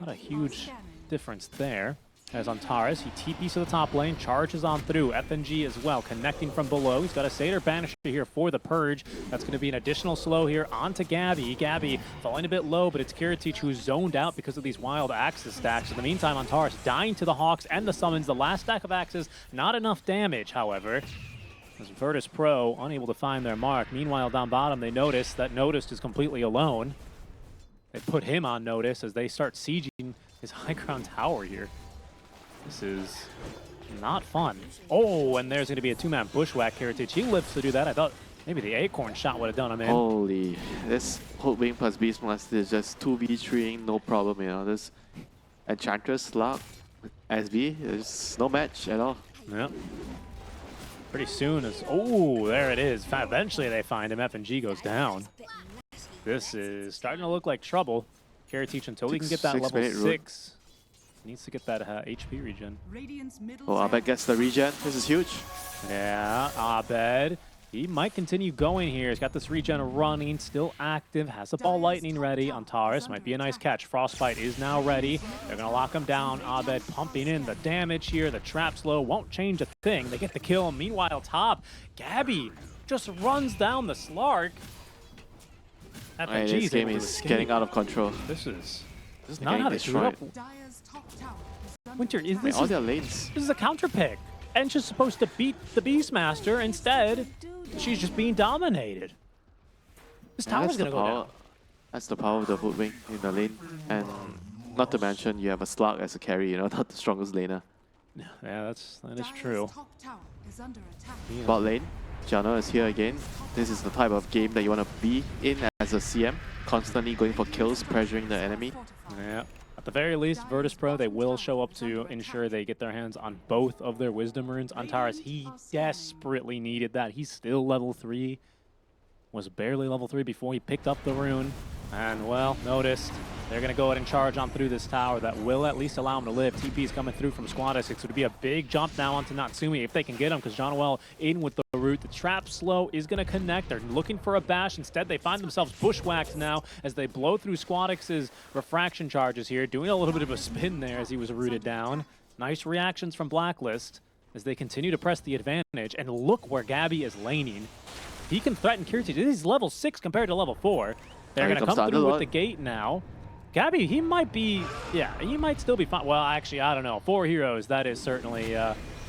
not a huge difference there. As on Taurus, he TPs to the top lane, charges on through. FNG as well, connecting from below. He's got a Satyr Banisher here for the Purge. That's going to be an additional slow here onto Gabby. Gabby falling a bit low, but it's Kiritich who's zoned out because of these wild Axis stacks. In the meantime, on Taurus, dying to the Hawks and the Summons. The last stack of Axes, not enough damage, however. As Virtus.pro unable to find their mark. Meanwhile, down bottom, they notice that Noticed is completely alone. They put him on notice as they start sieging his high ground tower here. This is not fun. Oh, and there's going to be a 2-man bushwhack. Kiritich, he lives to do that. I thought maybe the Acorn shot would have done him in. Holy, this Hoodwink plus Beastmaster is just 2v3ing, no problem, you know. This Enchantress, Slark, SB, there's no match at all. Yep. Pretty soon as, oh, there it is. Eventually they find him. FNG goes down. This is starting to look like trouble. Kiritich, until he can get that level 6. Needs to get that HP regen. Oh, Abed gets the regen. This is huge. Yeah, Abed. He might continue going here. He's got this regen running, still active, has the ball lightning ready on Taurus. Might be a nice catch. Frostbite is now ready. They're going to lock him down. Abed pumping in the damage here. The trap slow won't change a thing. They get the kill. Meanwhile, top, Gabby just runs down the Slark. Right, this game is getting out of control. This is not how to do it. Winter, all their lanes. This is a counter pick. And she's supposed to beat the Beastmaster. Instead, she's just being dominated. This tower's gonna go down. That's the power of the Hoodwink in the lane. And not to mention, you have a Slark as a carry, you know, not the strongest laner. Yeah, that is true. Bot lane, Janna is here again. This is the type of game that you want to be in as a CM. Constantly going for kills, pressuring the enemy. Yeah. At the very least, Virtus.pro, they will show up to ensure they get their hands on both of their Wisdom Runes. Antares, he desperately needed that. He's still level 3. Was barely level 3 before he picked up the rune. And, well, Noticed. They're going to go ahead and charge on through this tower. That will at least allow him to live. TP's coming through from Squadus. It's going to be a big jump now onto Natsumi if they can get him, because John Noel in with the root. The trap slow is going to connect. They're looking for a bash. Instead, they find themselves bushwhacked now as they blow through Squadix's refraction charges here, doing a little bit of a spin there as he was rooted down. Nice reactions from Blacklist as they continue to press the advantage. And look where Gabby is laning. He can threaten Kirti. He's level 6 compared to level 4. They're going to come through with the gate now. Gabby, he might be, yeah, he might still be fine. Well, actually, I don't know. 4 heroes, that is certainly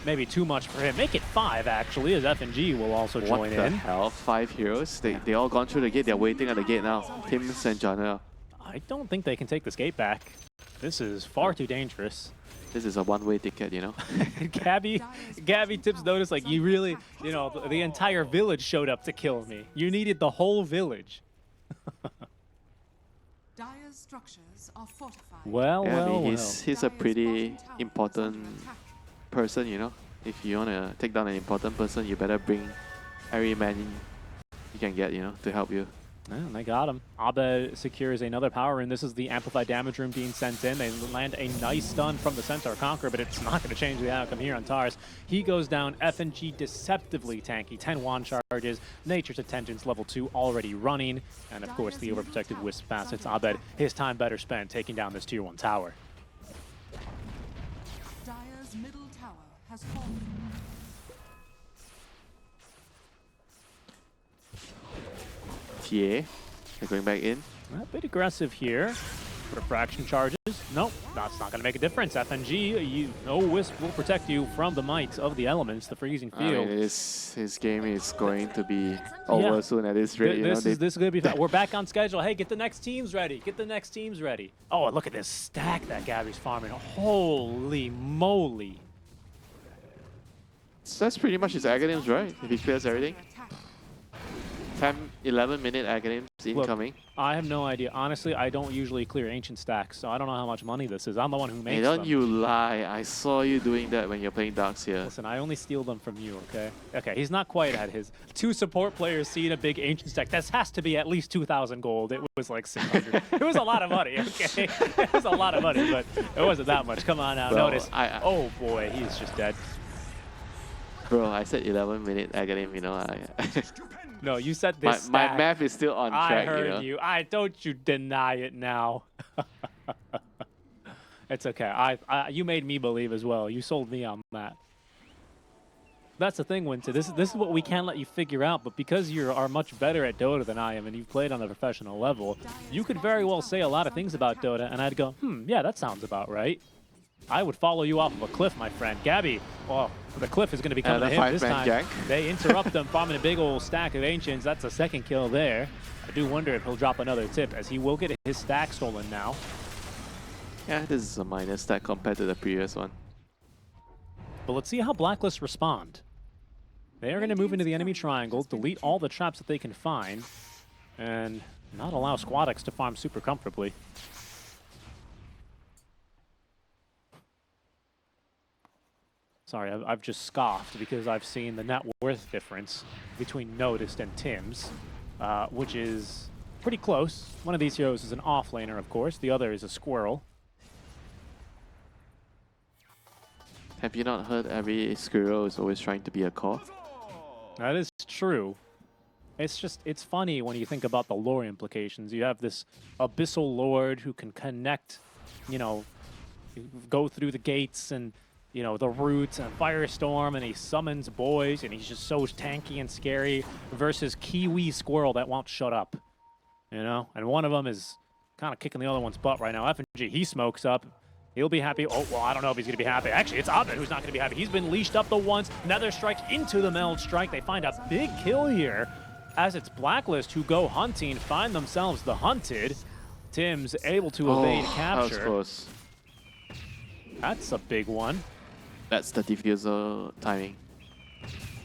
maybe too much for him. Make it 5, actually, as F&G will also join in. What the hell? 5 heroes? They all gone through the gate. They're waiting at the gate now. Tims and Janelle. I don't think they can take this gate back. This is far too dangerous. This is a one-way ticket, you know? Gabby Tips noticed, like, you really, you know, the entire village showed up to kill me. You needed the whole village. Dire's structures are fortified. Well, he's a pretty important person, you know? If you want to take down an important person, you better bring every man you can get, you know, to help you. Yeah, they got him. Abed secures another power rune. This is the amplified damage rune being sent in. They land a nice stun from the Centaur Conqueror, but it's not going to change the outcome here on Tars. He goes down. F&G deceptively tanky. 10 wand charges. Nature's Attention's level 2 already running. And of course, the overprotected Wisp facets. Abed, his time better spent taking down this tier 1 tower. Dire's middle tower has fallen. TA, they're going back in. A bit aggressive here. Refraction charges. Nope, that's not going to make a difference. FNG, no Wisp will protect you from the might of the elements, the freezing field. I mean, his game is going to be over soon at this rate. This is going to be fast. We're back on schedule. Hey, get the next teams ready. Get the next teams ready. Oh, look at this stack that Gabby's farming. Holy moly. So that's pretty much his Aghanim's, right? If he clears everything. 10, 11-minute Aghanims incoming. Look, I have no idea. Honestly, I don't usually clear ancient stacks, so I don't know how much money this is. I'm the one who makes them. Hey, don't you lie. I saw you doing that when you're playing Darks here. Listen, I only steal them from you, okay? Okay, he's not quite at his. 2 support players seeing a big ancient stack. This has to be at least 2,000 gold. It was like 600. It was a lot of money, okay? It was a lot of money, but it wasn't that much. Come on now, Bro, notice. Oh boy, he's just dead. Bro, I said 11-minute Aghanim, you know. No, you said this stack. My math is still on track, I heard you know? Don't you deny it now. It's okay. You made me believe as well. You sold me on that. That's the thing, Winter. This is what we can't let you figure out, but because you are much better at Dota than I am and you've played on a professional level, you could very well say a lot of things about Dota and I'd go, yeah, that sounds about right. I would follow you off of a cliff, my friend. Gabby, well, the cliff is going to be coming to him this time. Gang. They interrupt them, farming a big old stack of Ancients. That's a second kill there. I do wonder if he'll drop another tip, as he will get his stack stolen now. Yeah, this is a minor stack compared to the previous one. But let's see how Blacklist respond. They are going to move into the enemy triangle, delete all the traps that they can find, and not allow Squadix to farm super comfortably. Sorry, I've just scoffed because I've seen the net worth difference between Noticed and Tims, which is pretty close. One of these heroes is an offlaner, of course. The other is a squirrel. Have you not heard every squirrel is always trying to be a core? That is true. It's just, it's funny when you think about the lore implications. You have this abyssal lord who can connect, you know, go through the gates and, you know, the roots and firestorm, and he summons boys, and he's just so tanky and scary, versus Kiwi Squirrel that won't shut up, you know? And one of them is kind of kicking the other one's butt right now. F&G, he smokes up. He'll be happy. Oh, well, I don't know if he's going to be happy. Actually, it's Abed who's not going to be happy. He's been leashed up the once. Nether Strike into the Meld Strike. They find a big kill here, as it's Blacklist who go hunting, find themselves the hunted. Tim's able to evade capture. That was close. That's a big one. That's the diffuser timing.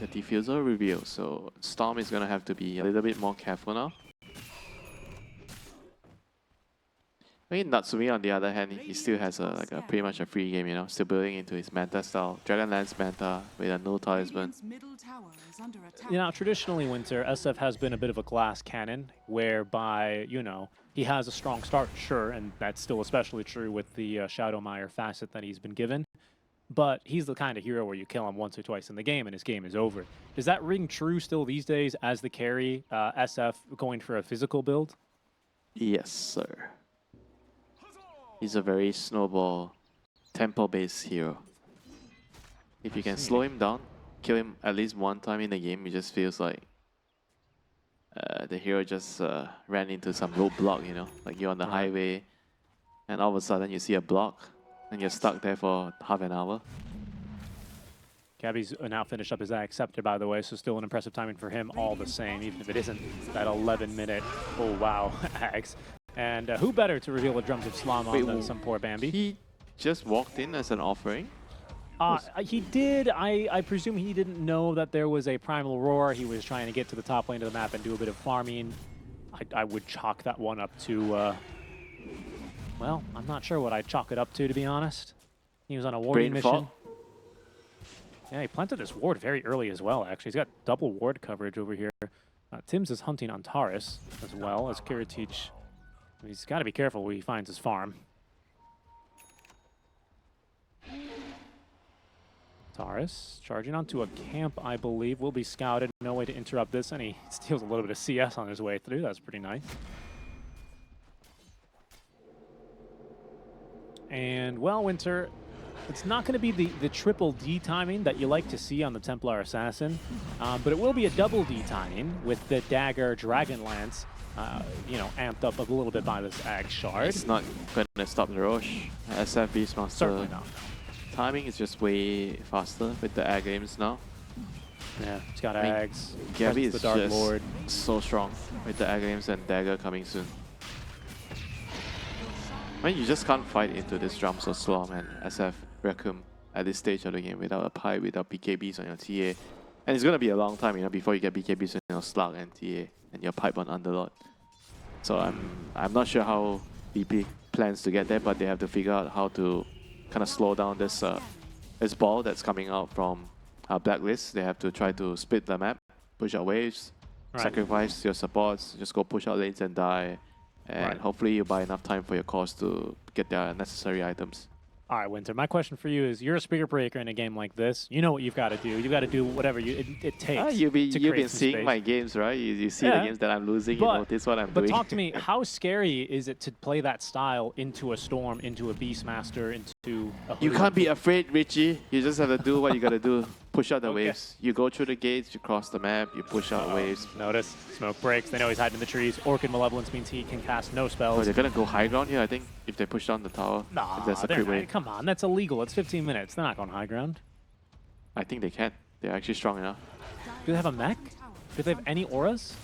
The diffuser reveal. So Storm is going to have to be a little bit more careful now. I mean, Natsumi, on the other hand, he still has a pretty much a free game, you know, still building into his meta style. Dragonlance meta with a no talisman. Middle tower is under attack. You know, traditionally, Winter, SF has been a bit of a glass cannon, whereby, you know, he has a strong start, sure, and that's still especially true with the Shadowmire facet that he's been given. But he's the kind of hero where you kill him once or twice in the game and his game is over. Does that ring true still these days as the carry, SF going for a physical build? Yes, sir. He's a very snowball, tempo-based hero. If you can slow him down, kill him at least one time in the game, it just feels like the hero just ran into some roadblock, you know? Like you're on the highway, and all of a sudden you see a block, and you're stuck there for half an hour. Gabby's now finished up his ag scepter, by the way, so still an impressive timing for him all the same, even if it isn't that 11-minute, oh wow, ags. And who better to reveal the drums of Slamon than some poor Bambi? He just walked in as an offering? He did. I presume he didn't know that there was a Primal Roar. He was trying to get to the top lane of the map and do a bit of farming. I would chalk that one up to, well, I'm not sure what I'd chalk it up to be honest. He was on a warding mission. Yeah, he planted this ward very early as well, actually. He's got double ward coverage over here. Tim's is hunting on Taurus as well as Kiritich. He's got to be careful where he finds his farm. Taurus charging onto a camp, I believe, will be scouted. No way to interrupt this, and he steals a little bit of CS on his way through. That's pretty nice. And, well, Winter, it's not going to be the triple D timing that you like to see on the Templar Assassin, but it will be a double D timing with the Dagger Dragon Lance, you know, amped up a little bit by this Ag Shard. It's not going to stop the Roche. SF Beastmaster. Certainly not. Timing is just way faster with the Ag games now. Yeah, it's got Ags. Gabby is the Dark just Lord. so strong with the Ag games and Dagger coming soon. I mean, you just can't fight into this Drums of Slom and SF Requiem at this stage of the game without a pipe, without BKBs on your TA. And it's going to be a long time, you know, before you get BKBs on your Slug and TA and your pipe on Underlord. So I'm not sure how BP plans to get there, but they have to figure out how to kind of slow down this this ball that's coming out from Blacklist. They have to try to split the map, push out waves, sacrifice your supports, just go push out lanes and die. And hopefully you buy enough time for your cores to get their necessary items. All right, Winter, my question for you is, you're a speaker breaker in a game like this. You know what you've got to do. You've got to do whatever it takes. You've been seeing my games, right? You see the games that I'm losing, you notice what I'm doing. But talk to me, how scary is it to play that style into a Storm, into a Beastmaster, into a You can't be afraid, Richie. You just have to do what you got to do. Push out the waves. You go through the gates, you cross the map, you push out waves. Notice, smoke breaks. They know he's hiding in the trees. Orchid Malevolence means he can cast no spells. Oh, they're going to go high ground here, I think, if they push down the tower. Nah, that's a quick way. Come on, that's illegal. It's 15 minutes. They're not going high ground. I think they can. They're actually strong enough. Do they have a mech? Do they have any auras?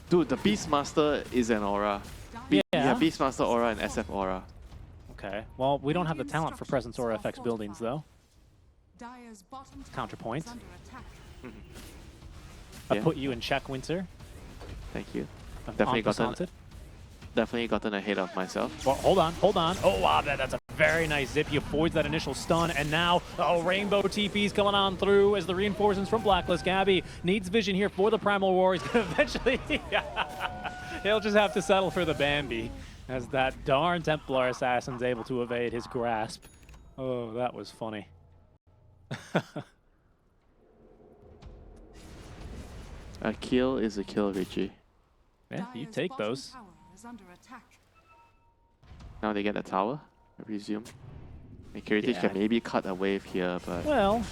Dude, the Beastmaster is an aura. Yeah, Beastmaster aura and SF aura. Okay. Well, we don't have the talent for Presence Aura affects buildings, though. Counterpoint. I put you in check, Winter. Thank you. Definitely gotten ahead of myself. Well, hold on. Oh, wow, that's a very nice zip. He avoids that initial stun, and now, Rainbow TP's coming on through as the reinforcements from Blacklist. Gabby needs vision here for the Primal Roar. He's going to eventually... He'll just have to settle for the Bambi, as that darn Templar Assassin's able to evade his grasp. Oh, that was funny. A kill is a kill, Richie. Yeah, you take those. Now they get a tower, I presume. And Kiritich can maybe cut a wave here, but... Well,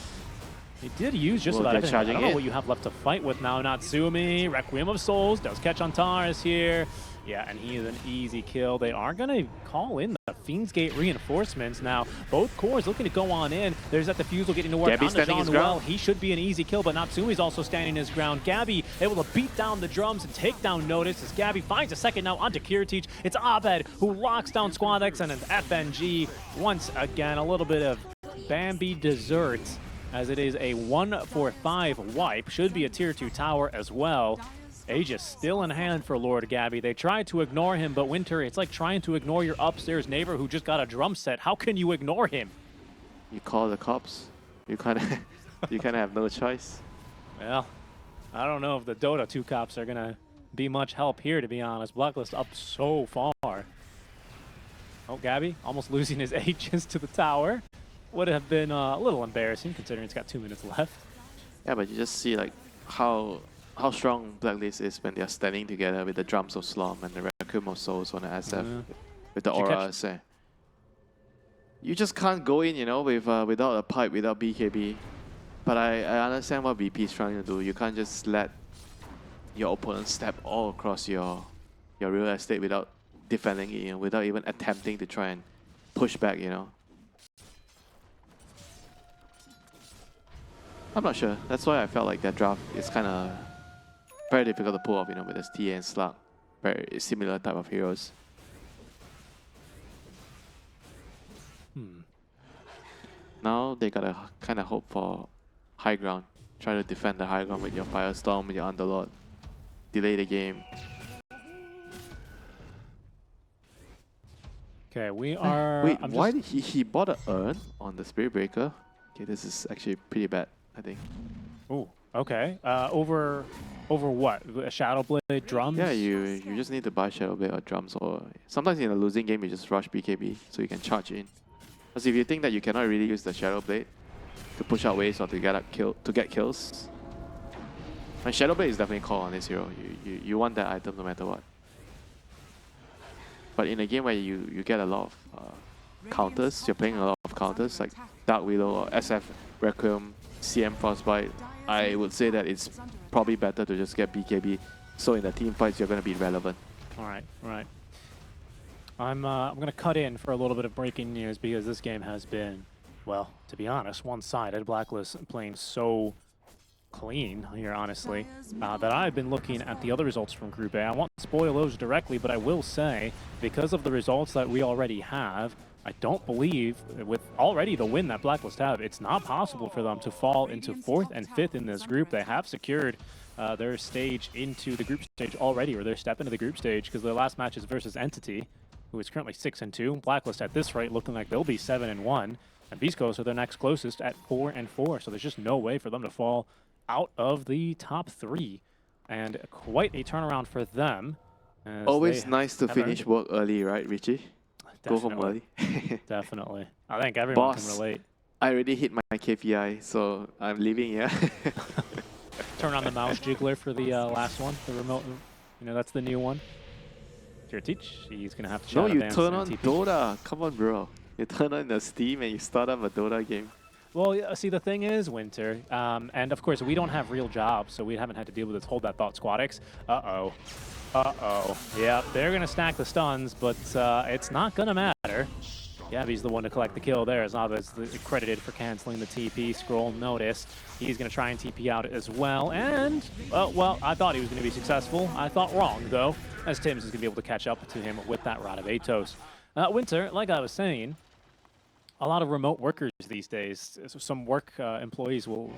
he did use just about everything. I don't know what you have left to fight with now. Natsumi, Requiem of Souls, does catch on Taurus here. Yeah, and he is an easy kill. They are going to call in the Fiend's Gate reinforcements now. Both cores looking to go on in. There's that defusal getting to work. Gabby standing his ground. He should be an easy kill, but Natsumi's also standing his ground. Gabby able to beat down the drums and take down Notice as Gabby finds a second now onto Kiritich. It's Abed who locks down Squadex and an FNG. Once again, a little bit of Bambi dessert, as it is a 1-for-5 wipe. Should be a tier 2 tower as well. Aegis still in hand for Lord Gabby. They tried to ignore him, but Winter, it's like trying to ignore your upstairs neighbor who just got a drum set. How can you ignore him? You call the cops. You kind of have no choice. Well, I don't know if the Dota2 cops are going to be much help here, to be honest. Blacklist up so far. Oh, Gabby almost losing his H's to the tower. Would have been a little embarrassing considering it's got 2 minutes left. Yeah, but you just see like how strong Blacklist is when they're standing together with the drums of Slom and the Raccoon of Souls on the SF with the auras. You just can't go in, you know, with without a pipe, without BKB. But I understand what VP is trying to do. You can't just let your opponent step all across your real estate without defending it, you know, without even attempting to try and push back, you know. I'm not sure. That's why I felt like that draft is kind of very difficult to pull off, you know, with STA and Slug. Very similar type of heroes. Now they gotta kind of hope for high ground. Try to defend the high ground with your Firestorm, with your Underlord. Delay the game. Okay, we are... Wait, why did he bought an urn on the Spirit Breaker? Okay, this is actually pretty bad, I think. Oh, okay. Over what? A Shadow Blade, drums? Yeah, you just need to buy Shadow Blade or drums, or sometimes in a losing game you just rush BKB so you can charge in. Because if you think that you cannot really use the Shadow Blade to push out waves or to get kills, and Shadow Blade is definitely called on this hero. You want that item no matter what. But in a game where you get a lot of counters, you're playing a lot of counters like Dark Willow or SF Requiem, CM Frostbite, I would say that it's probably better to just get BKB, so in the team fights you're going to be relevant. Alright. I'm going to cut in for a little bit of breaking news because this game has been, well, to be honest, one-sided. Blacklist playing so clean here, honestly, that I've been looking at the other results from Group A. I won't spoil those directly, but I will say, because of the results that we already have, I don't believe, with already the win that Blacklist have, it's not possible for them to fall into 4th and 5th in this group. They have secured their stage into the group stage already, or their step into the group stage, because their last match is versus Entity, who is currently 6-2. Blacklist at this rate looking like they'll be 7-1, and Beast Coast are their next closest at 4-4. So there's just no way for them to fall out of the top 3, and quite a turnaround for them. Always nice to finish work early, right, Richie? Definitely. Go home early. Definitely. I think everyone Boss, can relate. I already hit my KPI, so I'm leaving, yeah. Turn on the mouse jiggler for the last one, the remote. You know, that's the new one. Teach, he's going to have to No, you dance turn on TP. Dota. Come on, bro. You turn on the Steam and you start up a Dota game. Well, see, the thing is, Winter, and of course, we don't have real jobs, so we haven't had to deal with this Hold That Thought Squadix. Uh-oh. Yeah, they're going to stack the stuns, but it's not going to matter. Gabby's the one to collect the kill there, as Abba's credited for canceling the TP. Scroll noticed. He's going to try and TP out as well, and, well, I thought he was going to be successful. I thought wrong, though, as Tim's is going to be able to catch up to him with that Rod of Atos. Winter, like I was saying, a lot of remote workers these days. Some work employees will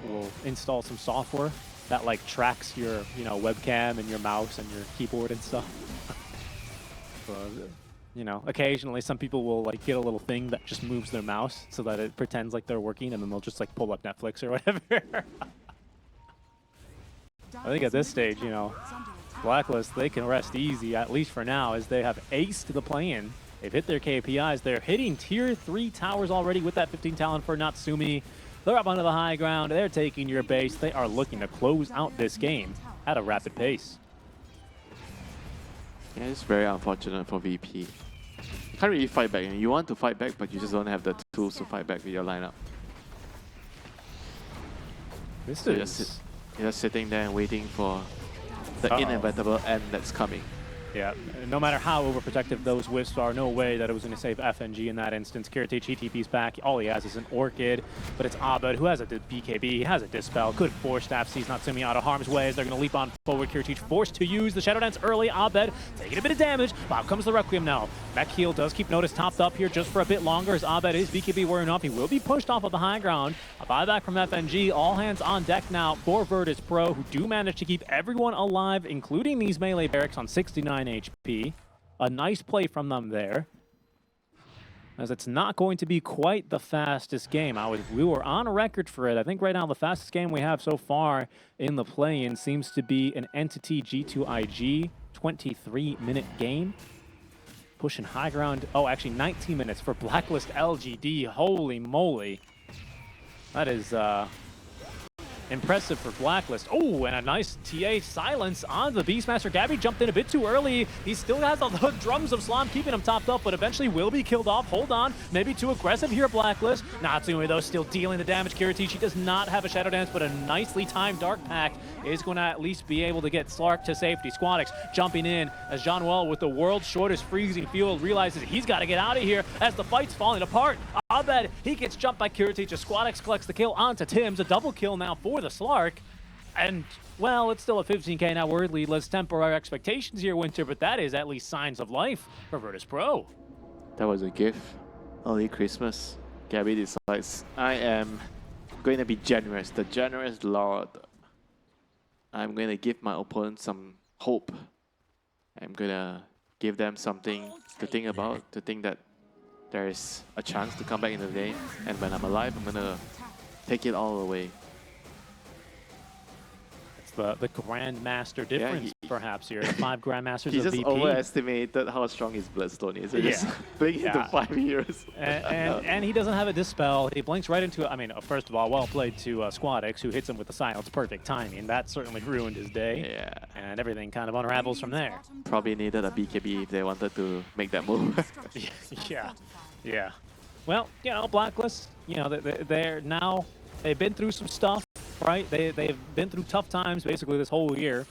install some software that like tracks your webcam and your mouse and your keyboard and stuff. So, occasionally some people will like get a little thing that just moves their mouse so that it pretends like they're working, and then they'll just like pull up Netflix or whatever. I think at this stage, Blacklist, they can rest easy, at least for now, as they have aced the play-in. They've hit their KPIs. They're hitting tier 3 towers already with that 15 talent for Natsumi. They're up onto the high ground. They're taking your base. They are looking to close out this game at a rapid pace. Yeah, it's very unfortunate for VP. You can't really fight back. You want to fight back, but you just don't have the tools to fight back with your lineup. So you're just sitting there and waiting for the inevitable end that's coming. Yeah, no matter how overprotective those Wisps are, no way that it was going to save FNG in that instance. Kiritich, he TP's back. All he has is an Orchid, but it's Abed who has a BKB, he has a Dispel. Good Force Staff, sees Natsumi out of harm's way as they're going to leap on forward. Kiritich forced to use the Shadow Dance early. Abed taking a bit of damage. Out comes the Requiem now. Mech Heal does keep Notice topped up here just for a bit longer as Abed is BKB wearing off. He will be pushed off of the high ground. A buyback from FNG. All hands on deck now for Virtus.pro, who do manage to keep everyone alive, including these melee barracks on 69 HP. A nice play from them there. as it's not going to be quite the fastest game. We were on a record for it. I think right now the fastest game we have so far in the play-in seems to be an Entity G2IG 23-minute game. Pushing high ground. Oh, actually 19 minutes for Blacklist LGD. Holy moly. That is impressive for Blacklist. Oh, and a nice TA silence on the Beastmaster. Gabby jumped in a bit too early. He still has the drums of Slam keeping him topped up, but eventually will be killed off. Hold on. Maybe too aggressive here, Blacklist. Natsumi, though, still dealing the damage. Kiritichi does not have a Shadow Dance, but a nicely timed Dark Pack is going to at least be able to get Slark to safety. Squadix jumping in as Jean-Well with the world's shortest freezing field realizes he's got to get out of here as the fight's falling apart. Abed, he gets jumped by Kiritichi. Squadix collects the kill onto Tim's. A double kill now for the Slark. And, well, it's still a 15k now word lead. Let's temper our expectations here, Winter, but that is at least signs of life for Virtus.pro. That was a gift. Early Christmas. Gabby decides, I am going to be generous. The generous Lord. I'm going to give my opponent some hope. I'm going to give them something to think about, to think that there is a chance to come back in the game. And when I'm alive, I'm going to take it all away. The Grandmaster difference, perhaps, here. The 5 Grandmasters he of VP. He just overestimated how strong his Bloodstone is. So just playing into 5 heroes. And he doesn't have a Dispel. He blinks right into it. I mean, first of all, well played to Squadix, who hits him with the silence. Perfect timing. That certainly ruined his day. Yeah. And everything kind of unravels from there. Probably needed a BKB if they wanted to make that move. Yeah. Well, you know, Blacklist, you know, they're now, they've been through some stuff. Right, they've been through tough times basically this whole year,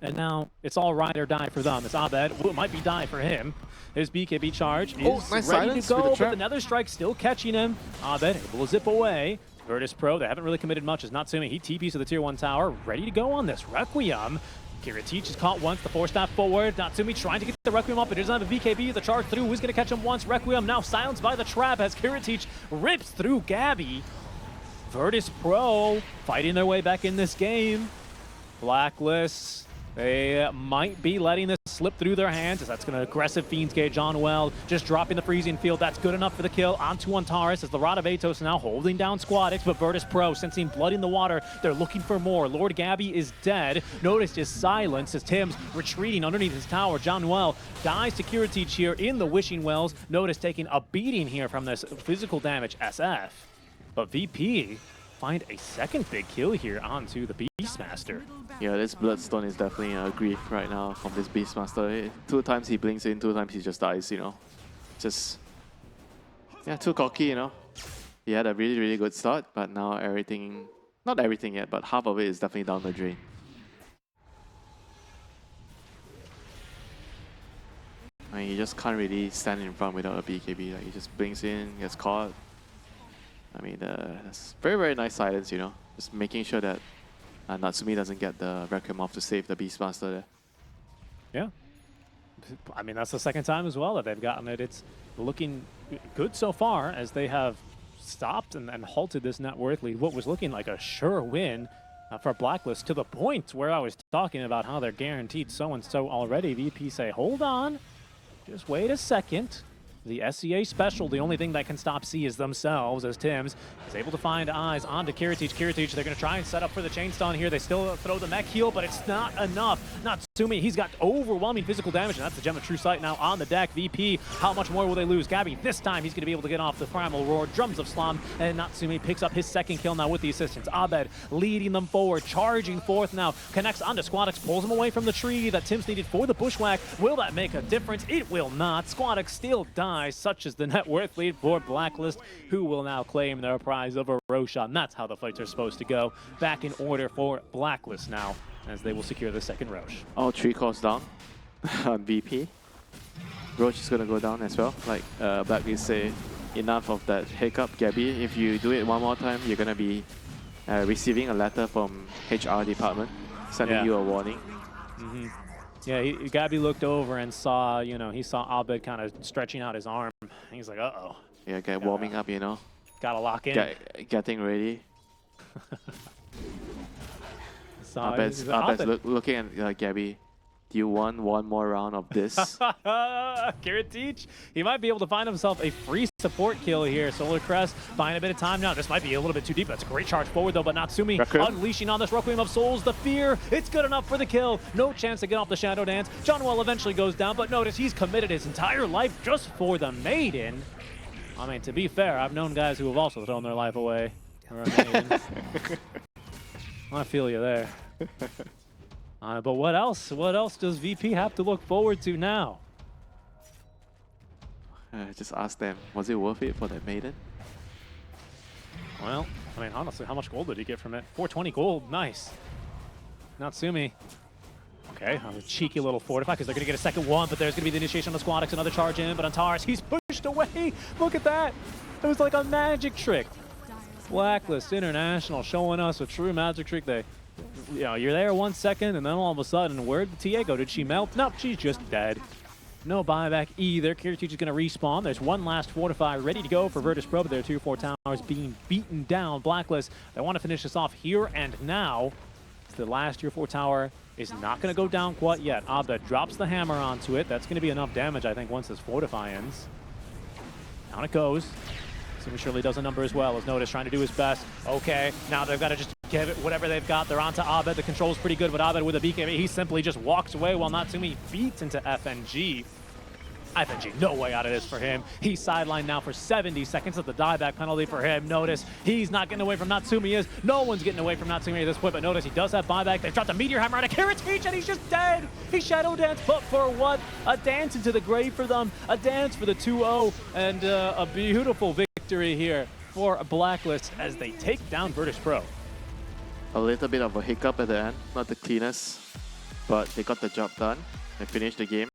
and now it's all ride or die for them. It's Abed, it might be die for him. His BKB charge is nice ready to go, but the Nether Strike still catching him. Abed able to zip away. Virtus.pro, they haven't really committed much as Natsumi. He TPs to the tier 1 tower, ready to go on this. Requiem. Kiritichi is caught once, the 4-staff forward. Natsumi trying to get the Requiem up, but he doesn't have a BKB. The charge through, who's going to catch him once? Requiem now silenced by the trap as Kiritichi rips through Gabby. Virtus.pro fighting their way back in this game. Blacklist, they might be letting this slip through their hands as that's going to aggressive Fiend's Gauge on Well. Just dropping the freezing field. That's good enough for the kill onto Antares as the Rod of Atos now holding down Squadix, but Virtus.pro sensing blood in the water. They're looking for more. Lord Gabby is dead. Notice his silence as Tim's retreating underneath his tower. John Well dies to Kiritichi here in the Wishing Wells. Notice taking a beating here from this physical damage SF. But VP find a second big kill here onto the Beastmaster. Yeah, this Bloodstone is definitely a grief right now from this Beastmaster. 2 times he blinks in, 2 times he just dies, you know. Just, yeah, too cocky, you know. He had a really, really good start, but now everything, not everything yet, but half of it is definitely down the drain. I mean, you just can't really stand in front without a BKB. Like, he just blinks in, gets caught. I mean, that's very, very nice silence, you know. Just making sure that Natsumi doesn't get the Requiem off to save the Beastmaster there. Yeah. I mean, that's the second time as well that they've gotten it. It's looking good so far as they have stopped and halted this net worth lead. What was looking like a sure win for Blacklist, to the point where I was talking about how they're guaranteed so-and-so already. VP say, hold on, just wait a second. The SCA special, the only thing that can stop C is themselves, as Tims is able to find eyes onto Kiritichi. Kiritichi, they're going to try and set up for the chain stun here. They still throw the mech heal, but it's not enough. Natsumi, he's got overwhelming physical damage, and that's the Gem of True Sight now on the deck. VP, how much more will they lose? Gabby, this time he's going to be able to get off the Primal Roar. Drums of Slam, and Natsumi picks up his second kill now with the assistance. Abed leading them forward, charging forth now. Connects onto Squadix, pulls him away from the tree that Tims needed for the bushwhack. Will that make a difference? It will not. Squadix still dies, such as the net worth lead for Blacklist, who will now claim their prize of a Roshan. That's how the fights are supposed to go. Back in order for Blacklist now, as they will secure the second Roche. All 3 cores down on VP. Roche is going to go down as well. Like Blacklist say, enough of that hiccup, Gabby. If you do it one more time, you're going to be receiving a letter from HR department sending you a warning. Yeah, Gabby looked over and saw, you know, he saw Abed kind of stretching out his arm. He's like, uh-oh. Yeah, warming up, you know. Gotta lock in. Getting ready. Abed's looking at Gabby. Do you want one more round of this? Kiritic, he might be able to find himself a free support kill here. Solar Crest buying a bit of time now. This might be a little bit too deep. That's a great charge forward though, but Natsumi unleashing on this Requiem of Souls. The fear, it's good enough for the kill. No chance to get off the Shadow Dance. Johnwell eventually goes down, but notice he's committed his entire life just for the Maiden. I mean, to be fair, I've known guys who have also thrown their life away for a Maiden. I feel you there. But what else? What else does VP have to look forward to now? Just ask them, was it worth it for that Maiden? Well, I mean, honestly, how much gold did he get from it? 420 gold, nice. Natsumi. Okay, a cheeky little fortify because they're going to get a second one, but there's going to be the initiation on the Squadix, another charge in, but Antares, he's pushed away. Look at that. It was like a magic trick. Blacklist International showing us a true magic trick. You know, you're there 1 second, and then all of a sudden, where'd TA go? Did she melt? Nope, she's just dead. No buyback either. Kiritic is going to respawn. There's one last fortify ready to go for Virtus.pro, but there are 2-4 towers being beaten down. Blacklist, they want to finish this off here and now. The last tier 4 tower is not going to go down quite yet. Abed drops the hammer onto it. That's going to be enough damage, I think, once this fortify ends. Down it goes. Sumi surely does a number as well, as Notice trying to do his best. Okay, now they've got to just give it whatever they've got. They're onto Abed. The control's pretty good, but Abed with a BKB, he simply just walks away while Natsumi beats into FNG. FNG, no way out of this for him. He's sidelined now for 70 seconds of the dieback penalty for him. Notice he's not getting away from Natsumi. No one's getting away from Natsumi at this point, but notice he does have buyback. They've dropped a Meteor Hammer on a Kiritic, and he's just dead. He Shadow Dance, but for what? A dance into the grave for them. A dance for the 2-0, and a beautiful victory here for Blacklist as they take down Virtus.pro. A little bit of a hiccup at the end, not the cleanest, but they got the job done. They finished the game.